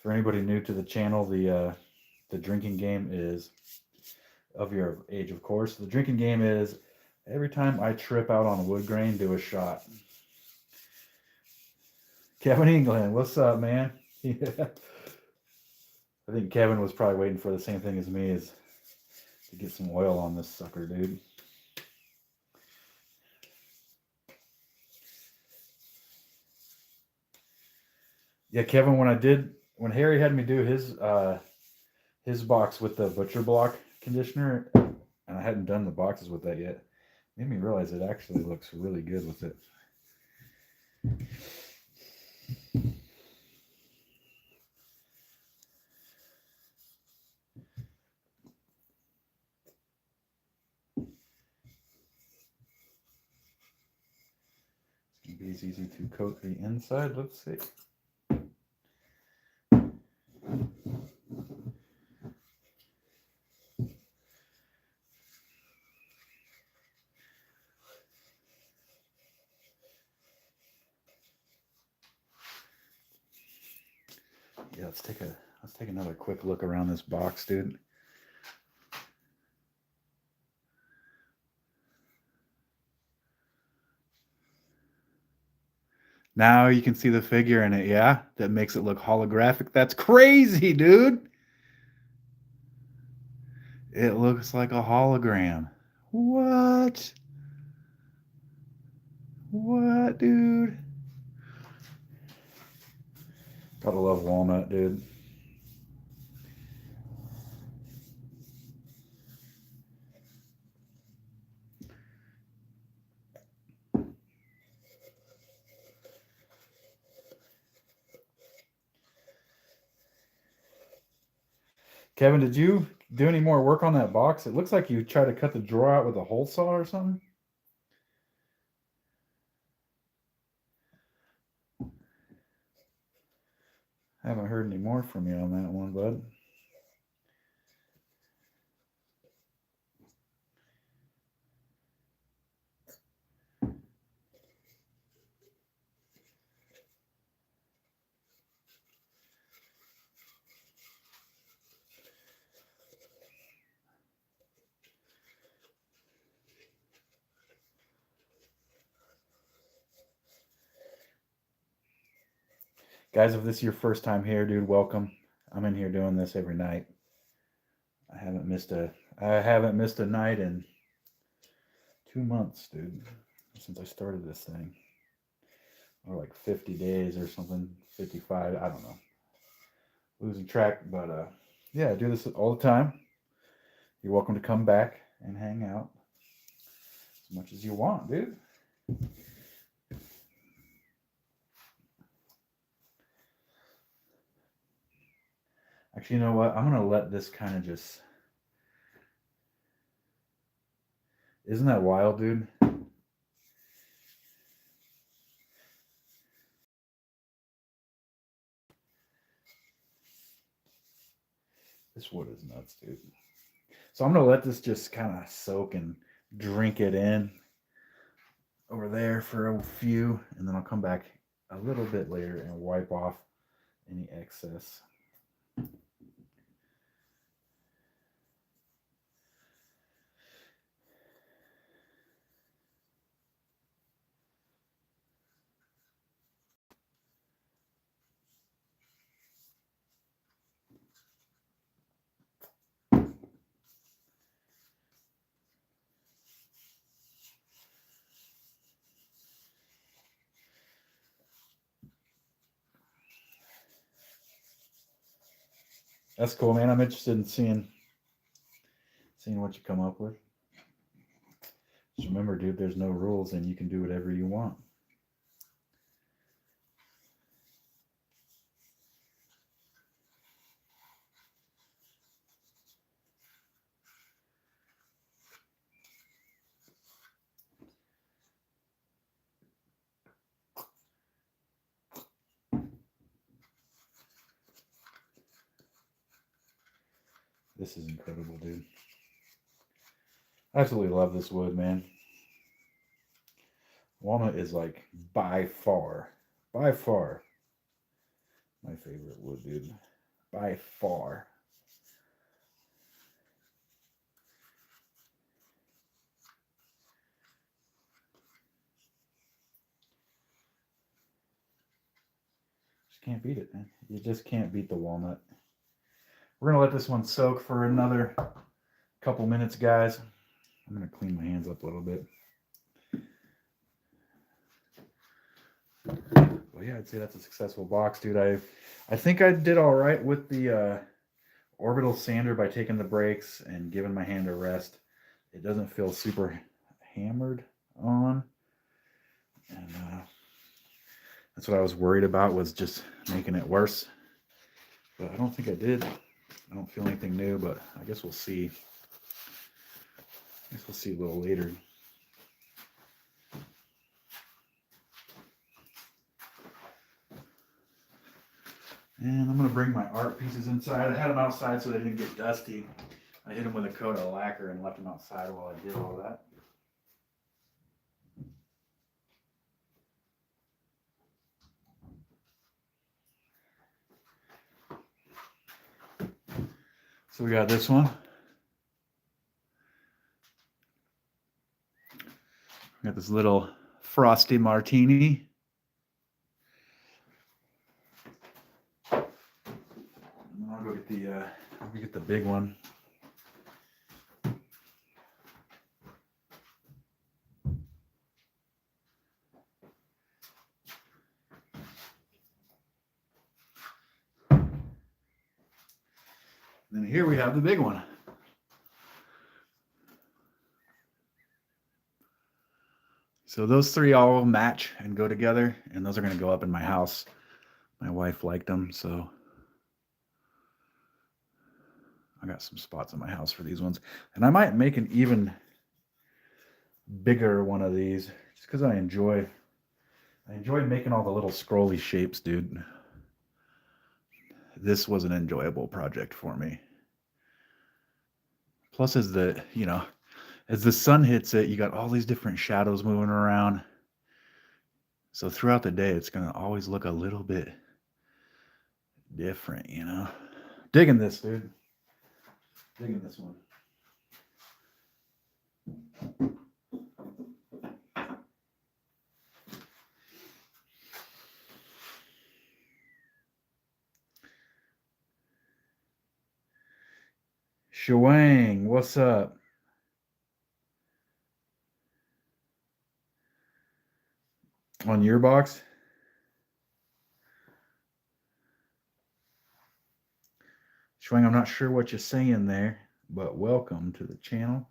For anybody new to the channel, the drinking game is of your age, of course. The drinking game is every time I trip out on a wood grain, do a shot. Kevin England, what's up, man? Yeah. I think Kevin was probably waiting for the same thing as me, is to get some oil on this sucker, dude. Yeah, Kevin, when Harry had me do his box with the butcher block conditioner, and I hadn't done the boxes with that yet, made me realize it actually looks really good with it. It's gonna be as easy to coat the inside. Let's see. Yeah, let's take another quick look around this box, dude. Now you can see the figure in it, yeah? That makes it look holographic. That's crazy, dude. It looks like a hologram. What? What, dude? Gotta love Walnut, dude. Kevin, did you do any more work on that box? It looks like you tried to cut the drawer out with a hole saw or something. I haven't heard any more from you on that one, bud. Guys, if this is your first time here, dude, welcome. I'm in here doing this every night. I haven't missed a night in 2 months, dude, since I started this thing. Or like 50 days or something, 55, I don't know. Losing track, but yeah, I do this all the time. You're welcome to come back and hang out as much as you want, dude. Actually, you know what? I'm going to let this kind of just... Isn't that wild, dude? This wood is nuts, dude. So I'm going to let this just kind of soak and drink it in over there for a few, and then I'll come back a little bit later and wipe off any excess. That's cool, man. I'm interested in seeing what you come up with. Just remember, dude, there's no rules and you can do whatever you want. This is incredible, dude. I absolutely love this wood, man. Walnut is like by far my favorite wood, dude. By far. Just can't beat it, man. You just can't beat the walnut. We're gonna let this one soak for another couple minutes, guys. I'm gonna clean my hands up a little bit. Well, yeah, I'd say that's a successful box, dude. I think I did all right with the orbital sander by taking the breaks and giving my hand a rest. It doesn't feel super hammered on, and that's what I was worried about, was just making it worse. But I don't think I did. I don't feel anything new, but I guess we'll see. I guess we'll see a little later. And I'm going to bring my art pieces inside. I had them outside so they didn't get dusty. I hit them with a coat of lacquer and left them outside while I did all that. So we got this one. We got this little frosty martini. And I'll go get the big one. And then here we have the big one. So those three all match and go together, and those are going to go up in my house. My wife liked them, so I got some spots in my house for these ones. And I might make an even bigger one of these, just because I enjoy making all the little scrolly shapes, dude. This was an enjoyable project for me. Plus, as the sun hits it, you got all these different shadows moving around. So throughout the day, it's going to always look a little bit different, you know? Digging this, dude. Digging this one. Shwang, what's up? On your box? Shwang, I'm not sure what you're saying there, but welcome to the channel.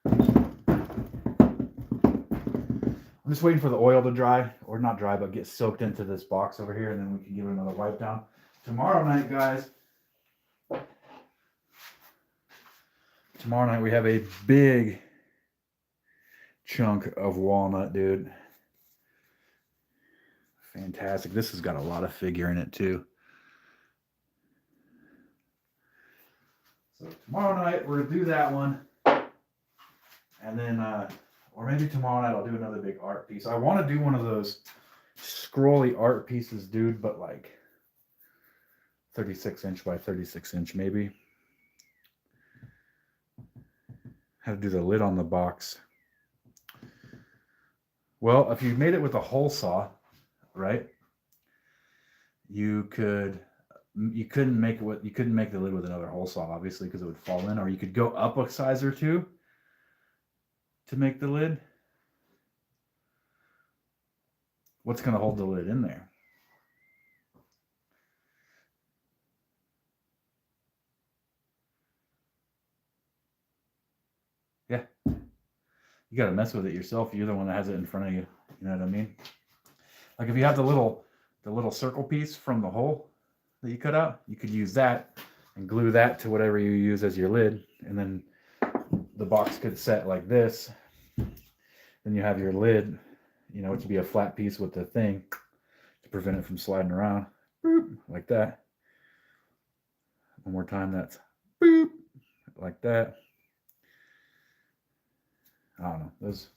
I'm just waiting for the oil to dry, or not dry, but get soaked into this box over here, and then we can give it another wipe down. Tomorrow night, guys, we have a big chunk of walnut, dude. Fantastic. This has got a lot of figure in it, too. So tomorrow night, we're going to do that one. And then, or maybe tomorrow night I'll do another big art piece. I want to do one of those scrolly art pieces, dude, but like 36 inch by 36 inch, maybe. How to do the lid on the box. Well, if you made it with a hole saw, right? You couldn't make the lid with another hole saw, obviously, because it would fall in, or you could go up a size or two to make the lid. What's going to hold the lid in there? Yeah. You got to mess with it yourself. You're the one that has it in front of you. You know what I mean? Like if you have the little circle piece from the hole that you cut out, you could use that and glue that to whatever you use as your lid. And then the box could set like this. Then you have your lid, you know, it would be a flat piece with the thing to prevent it from sliding around. Boop, like that. One more time, that's boop, like that. I don't know. There's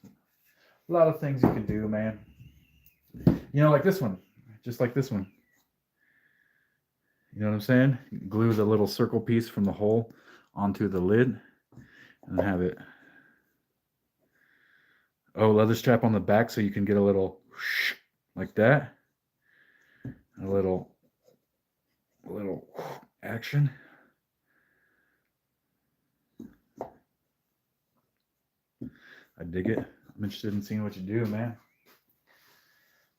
a lot of things you can do, man. You know, like this one. Just like this one. You know what I'm saying? Glue the little circle piece from the hole onto the lid and have it. Oh, leather strap on the back so you can get a little whoosh, like that. A little action. I dig it. I'm interested in seeing what you do, man.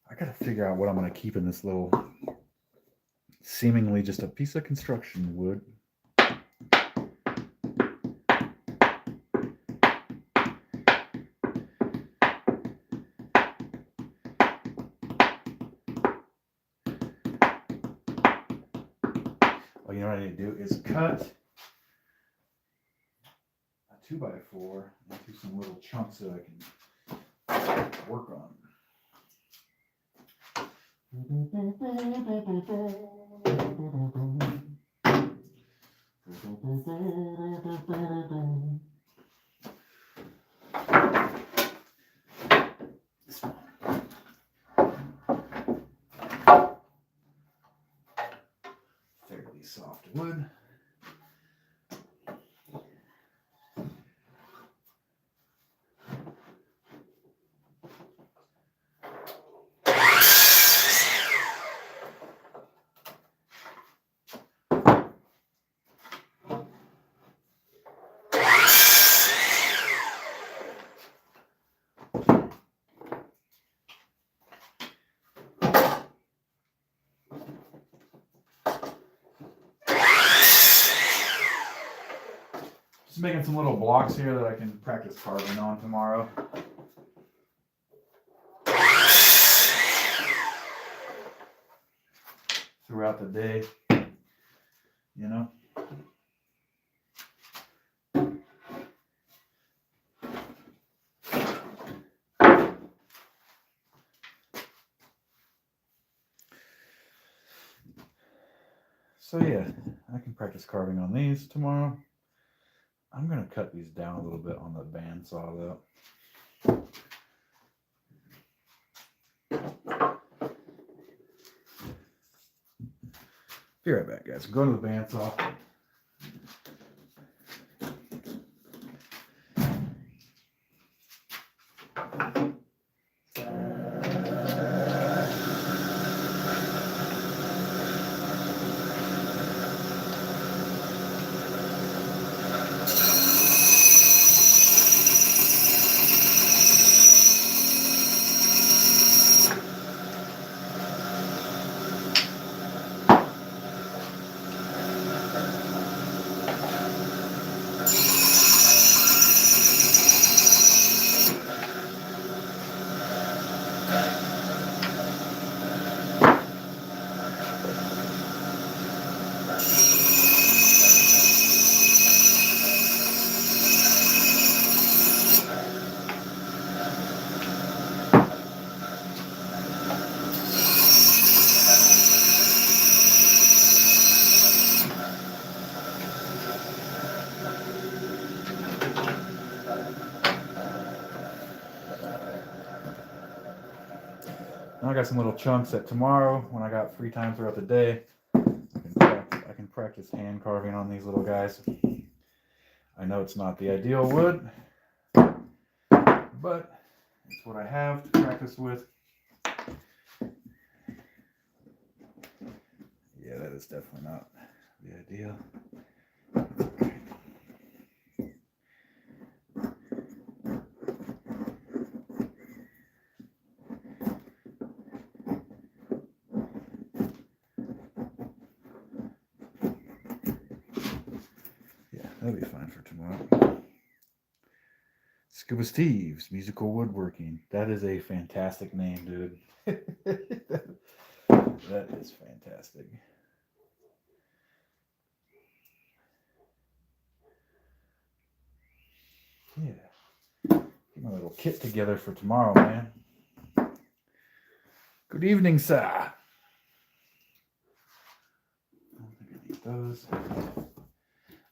I gotta figure out what I'm gonna keep in this little, seemingly just a piece of construction wood. Well, you know what I need to do is cut a 2x4 into some little chunks that I can work on. Fairly soft wood. Just making some little blocks here that I can practice carving on tomorrow. Throughout the day, you know. So yeah, I can practice carving on these tomorrow. I'm gonna cut these down a little bit on the bandsaw though. Be right back, guys. I'm going to the bandsaw. Now I got some little chunks that tomorrow, when I got free time throughout the day, I can practice hand carving on these little guys. I know it's not the ideal wood, but it's what I have to practice with. Yeah, that is definitely not the ideal. Okay. Yeah, that'll be fine for tomorrow. Scuba Steve's Musical Woodworking. That is a fantastic name, dude. That is fantastic. Yeah. Get my little kit together for tomorrow, man. Good evening, sir. I don't think I need those.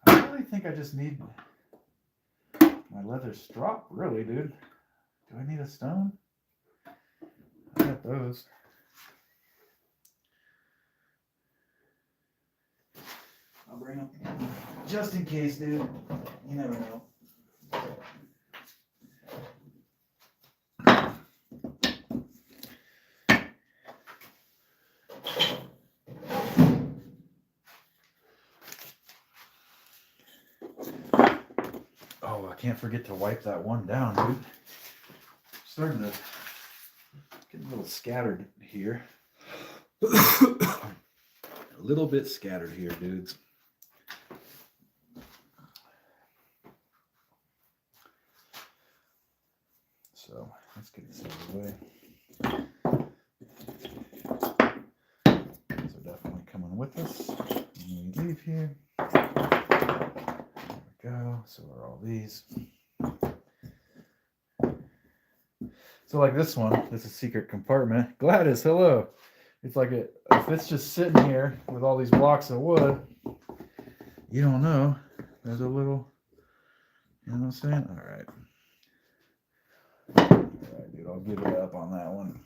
I really think I just need my leather strop, really, dude. Do I need a stone? I got those. I'll bring them just in case, dude. You never know. Oh, I can't forget to wipe that one down, dude. Starting to get a little scattered here. A little bit scattered here, dudes. So let's get this out of the way. These are definitely coming with us when we leave here. There we go. So are all these. So like this one, this is secret compartment. Gladys, hello. It's like if it's just sitting here with all these blocks of wood, you don't know. There's a little, you know what I'm saying? All right. All right, dude, I'll give it up on that one.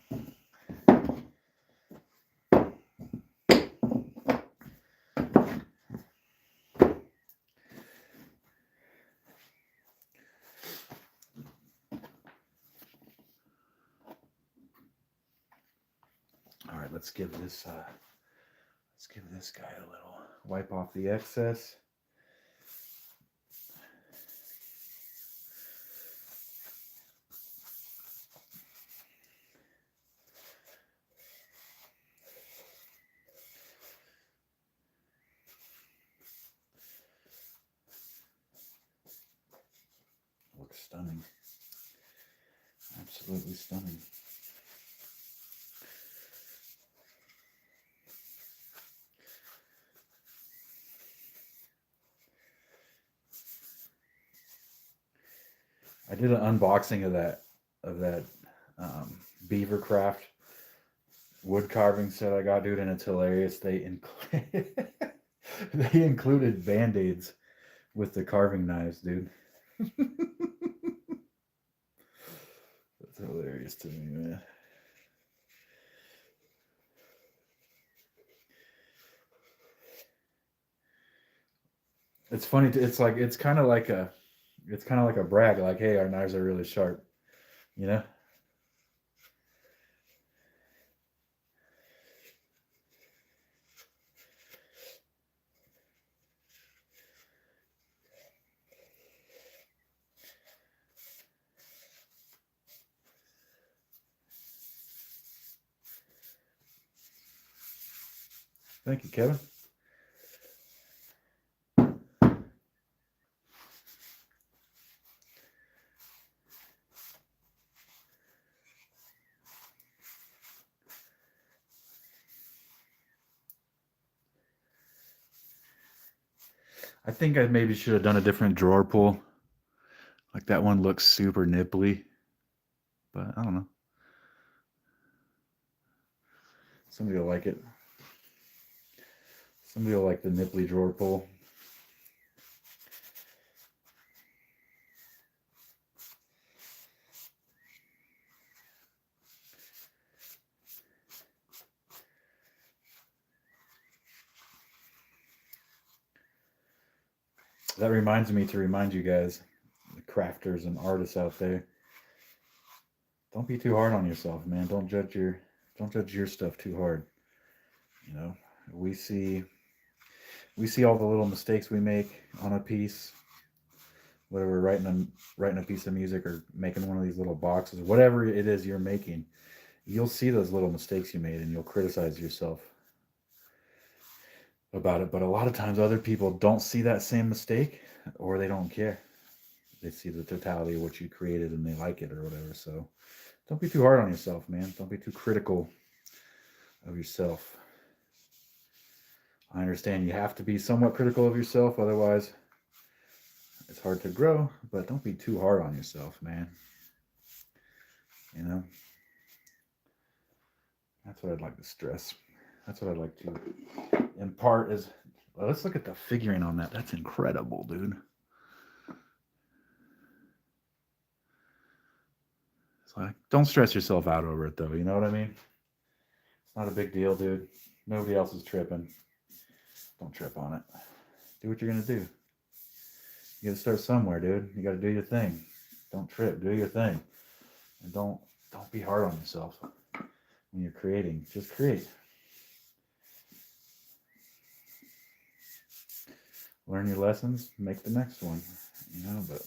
All right, let's give this guy a little wipe off the excess. Looks stunning. Absolutely stunning. I did an unboxing of that Beavercraft wood carving set I got, dude, and it's hilarious. They included band-aids with the carving knives, dude. That's hilarious to me, man. It's funny. It's kind of like a brag. Like, hey, our knives are really sharp. You know. Thank you, Kevin. I think I maybe should have done a different drawer pull. Like that one looks super nipply, but I don't know. Somebody will like it. Somebody will like the nipply drawer pull. That reminds me to remind you guys, the crafters and artists out there, don't be too hard on yourself, man. Don't judge your stuff too hard. You know, we see all the little mistakes we make on a piece, whether we're writing a piece of music or making one of these little boxes, whatever it is you're making. You'll see those little mistakes you made and you'll criticize yourself about it. But a lot of times other people don't see that same mistake, or they don't care. they see the totality of what you created and they like it or whatever. So don't be too hard on yourself, man. Don't be too critical of yourself. I understand you have to be somewhat critical of yourself, otherwise it's hard to grow, but don't be too hard on yourself, man. You know? That's what I'd like to stress. That's what I'd like to impart is, well, let's look at the figuring on that. That's incredible, dude. It's like, don't stress yourself out over it, though. You know what I mean? It's not a big deal, dude. Nobody else is tripping. Don't trip on it. Do what you're going to do. You got to start somewhere, dude. You got to do your thing. Don't trip. Do your thing. And don't be hard on yourself when you're creating. Just create. Learn your lessons. Make the next one. You know, but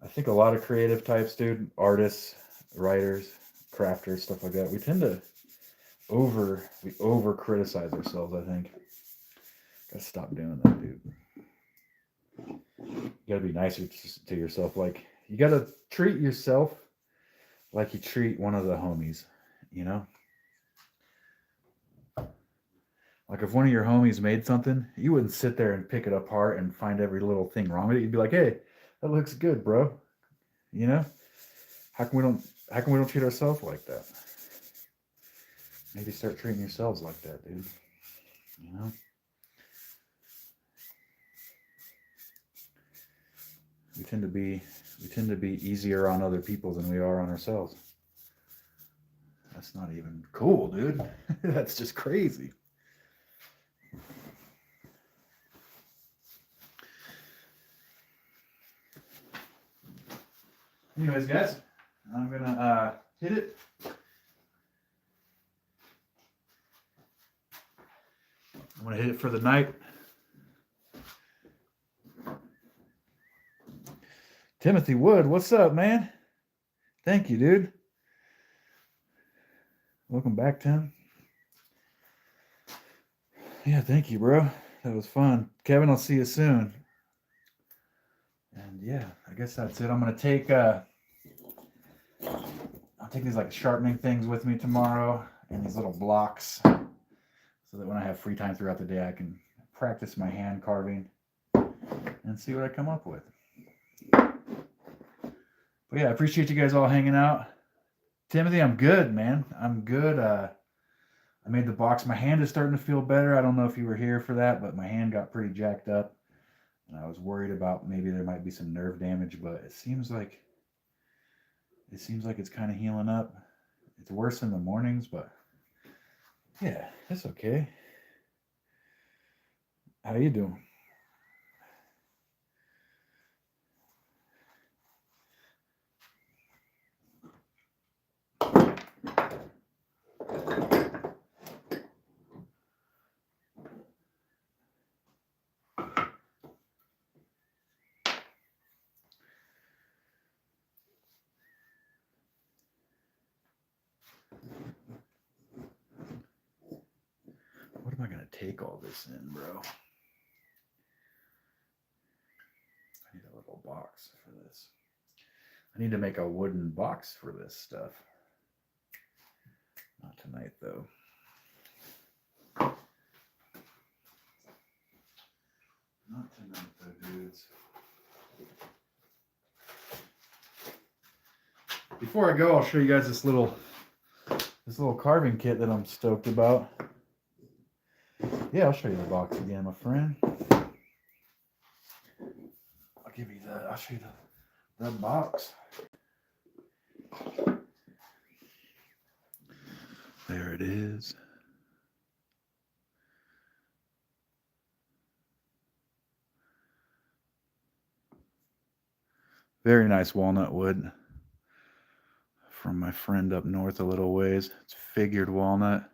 I think a lot of creative types, dude, artists, writers, crafters, stuff like that, we tend to over criticize ourselves, I think. Gotta stop doing that, dude. You gotta be nicer to yourself. Like, you gotta treat yourself like you treat one of the homies, you know? Like, if one of your homies made something, you wouldn't sit there and pick it apart and find every little thing wrong with it. You'd be like, hey, that looks good, bro. You know? How come we don't treat ourselves like that? Maybe start treating yourselves like that, dude. You know? We tend to be easier on other people than we are on ourselves. That's not even cool, dude. That's just crazy. Anyways, guys, I'm gonna hit it. I'm gonna hit it for the night. Timothy Wood, what's up, man? Thank you, dude. Welcome back, Tim. Yeah, thank you, bro. That was fun. Kevin, I'll see you soon. And yeah, I guess that's it. I'm gonna take I'll take these like sharpening things with me tomorrow and these little blocks so that when I have free time throughout the day I can practice my hand carving and see what I come up with. But yeah, I appreciate you guys all hanging out. Timothy, I'm good, man. I'm good. I made the box. My hand is starting to feel better. I don't know if you were here for that, but my hand got pretty jacked up. And I was worried about maybe there might be some nerve damage, but it seems like it's kind of healing up. It's worse in the mornings, but yeah, it's okay. How you doing? What am I going to take all this in, bro? I need a little box for this. I need to make a wooden box for this stuff. Not tonight, though. Not tonight, though, dudes. Before I go, I'll show you guys this little carving kit that I'm stoked about. Yeah, I'll show you the box again, my friend. I'll show you the box. There it is. Very nice walnut wood from my friend up north a little ways. It's figured walnut.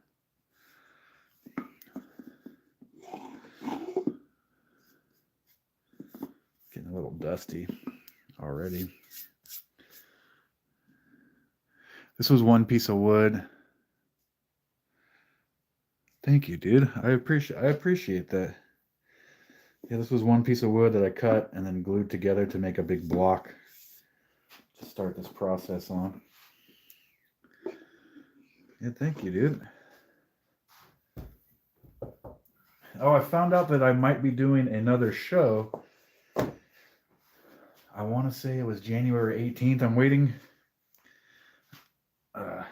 Getting a little dusty already. This was one piece of wood. Thank you, dude. I appreciate that. Yeah, this was one piece of wood that I cut and then glued together to make a big block to start this process on. Yeah, thank you, dude. Oh, I found out that I might be doing another show. I want to say it was January 18th. I'm waiting.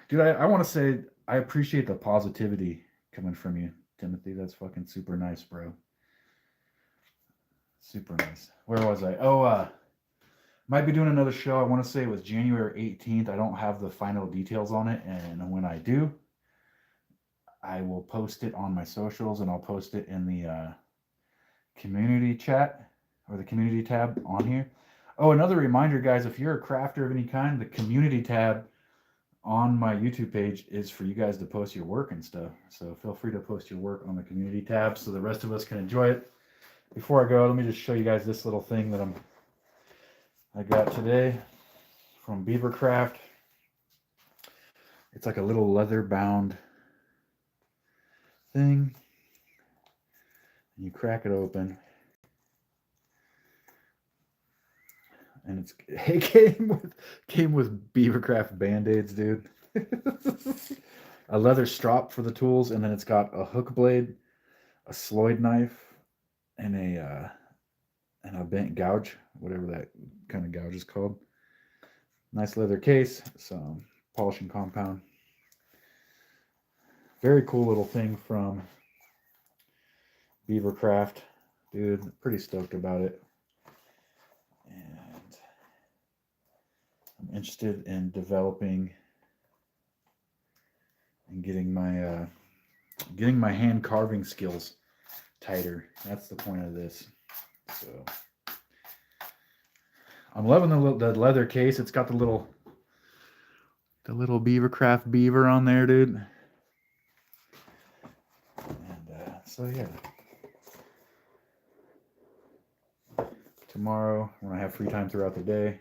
Dude, I want to say I appreciate the positivity coming from you, Timothy. That's fucking super nice, bro. Super nice. Where was I? Oh, might be doing another show. I want to say it was January 18th. I don't have the final details on it. And when I do, I will post it on my socials and I'll post it in the community chat or the community tab on here. Oh, another reminder, guys, if you're a crafter of any kind, the community tab on my YouTube page is for you guys to post your work and stuff. So feel free to post your work on the community tab so the rest of us can enjoy it. Before I go, let me just show you guys this little thing that I got today from Beavercraft. It's like a little leather bound thing. And you crack it open. And it came with Beavercraft band-aids, dude. A leather strop for the tools, and then it's got a hook blade, a Sloyd knife, and a bent gouge, whatever that kind of gouge is called. Nice leather case, some polishing compound. Very cool little thing from Beavercraft, dude. Pretty stoked about it. And I'm interested in developing and getting my hand carving skills tighter. That's the point of this. So I'm loving the leather case. It's got the little Beavercraft beaver on there, dude. And so yeah. Tomorrow, when I have free time throughout the day,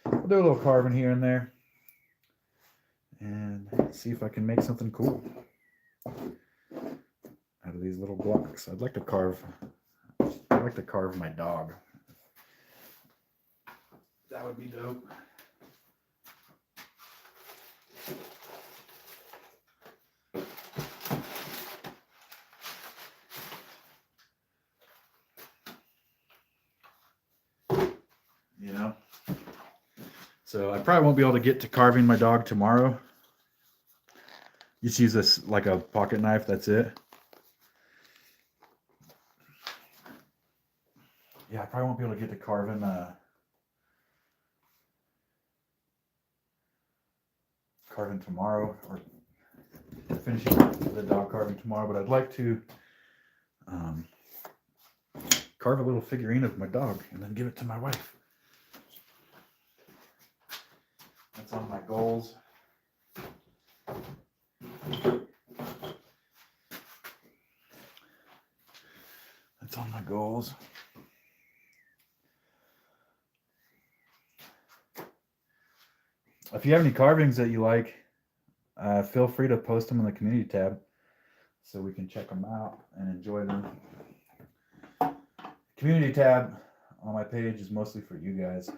I'll do a little carving here and there and see if I can make something cool out of these little blocks. I'd like to carve my dog. That would be dope. You know? So I probably won't be able to get to carving my dog tomorrow. Just use this like a pocket knife, that's it. Yeah, I probably won't be able to get to carving tomorrow, or finishing the dog carving tomorrow, but I'd like to carve a little figurine of my dog and then give it to my wife. That's on my goals. That's on my goals. If you have any carvings that you like, feel free to post them in the community tab so we can check them out and enjoy them. Community tab on my page is mostly for you guys.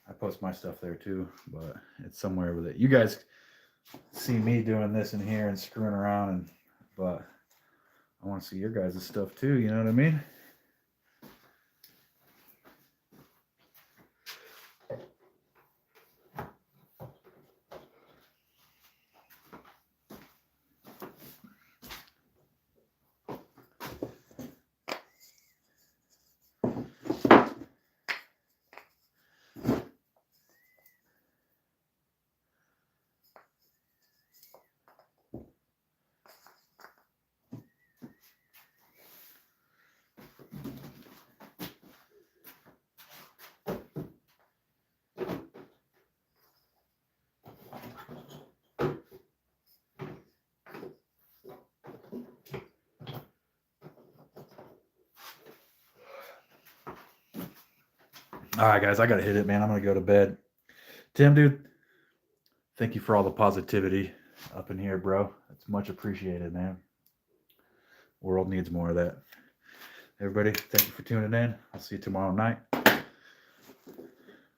I post my stuff there too, but it's somewhere with it. You guys see me doing this in here and screwing around, but I want to see your guys' stuff too, you know what I mean? All right, guys, I got to hit it, man. I'm going to go to bed. Tim, dude, thank you for all the positivity up in here, bro. It's much appreciated, man. World needs more of that. Everybody, thank you for tuning in. I'll see you tomorrow night.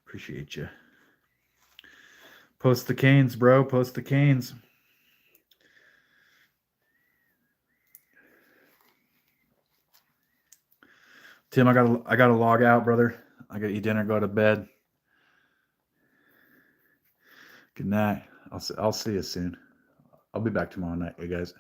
Appreciate you. Post the canes, bro. Post the canes. Tim, I gotta log out, brother. I gotta eat dinner, go to bed. Good night. I'll see you soon. I'll be back tomorrow night, you guys.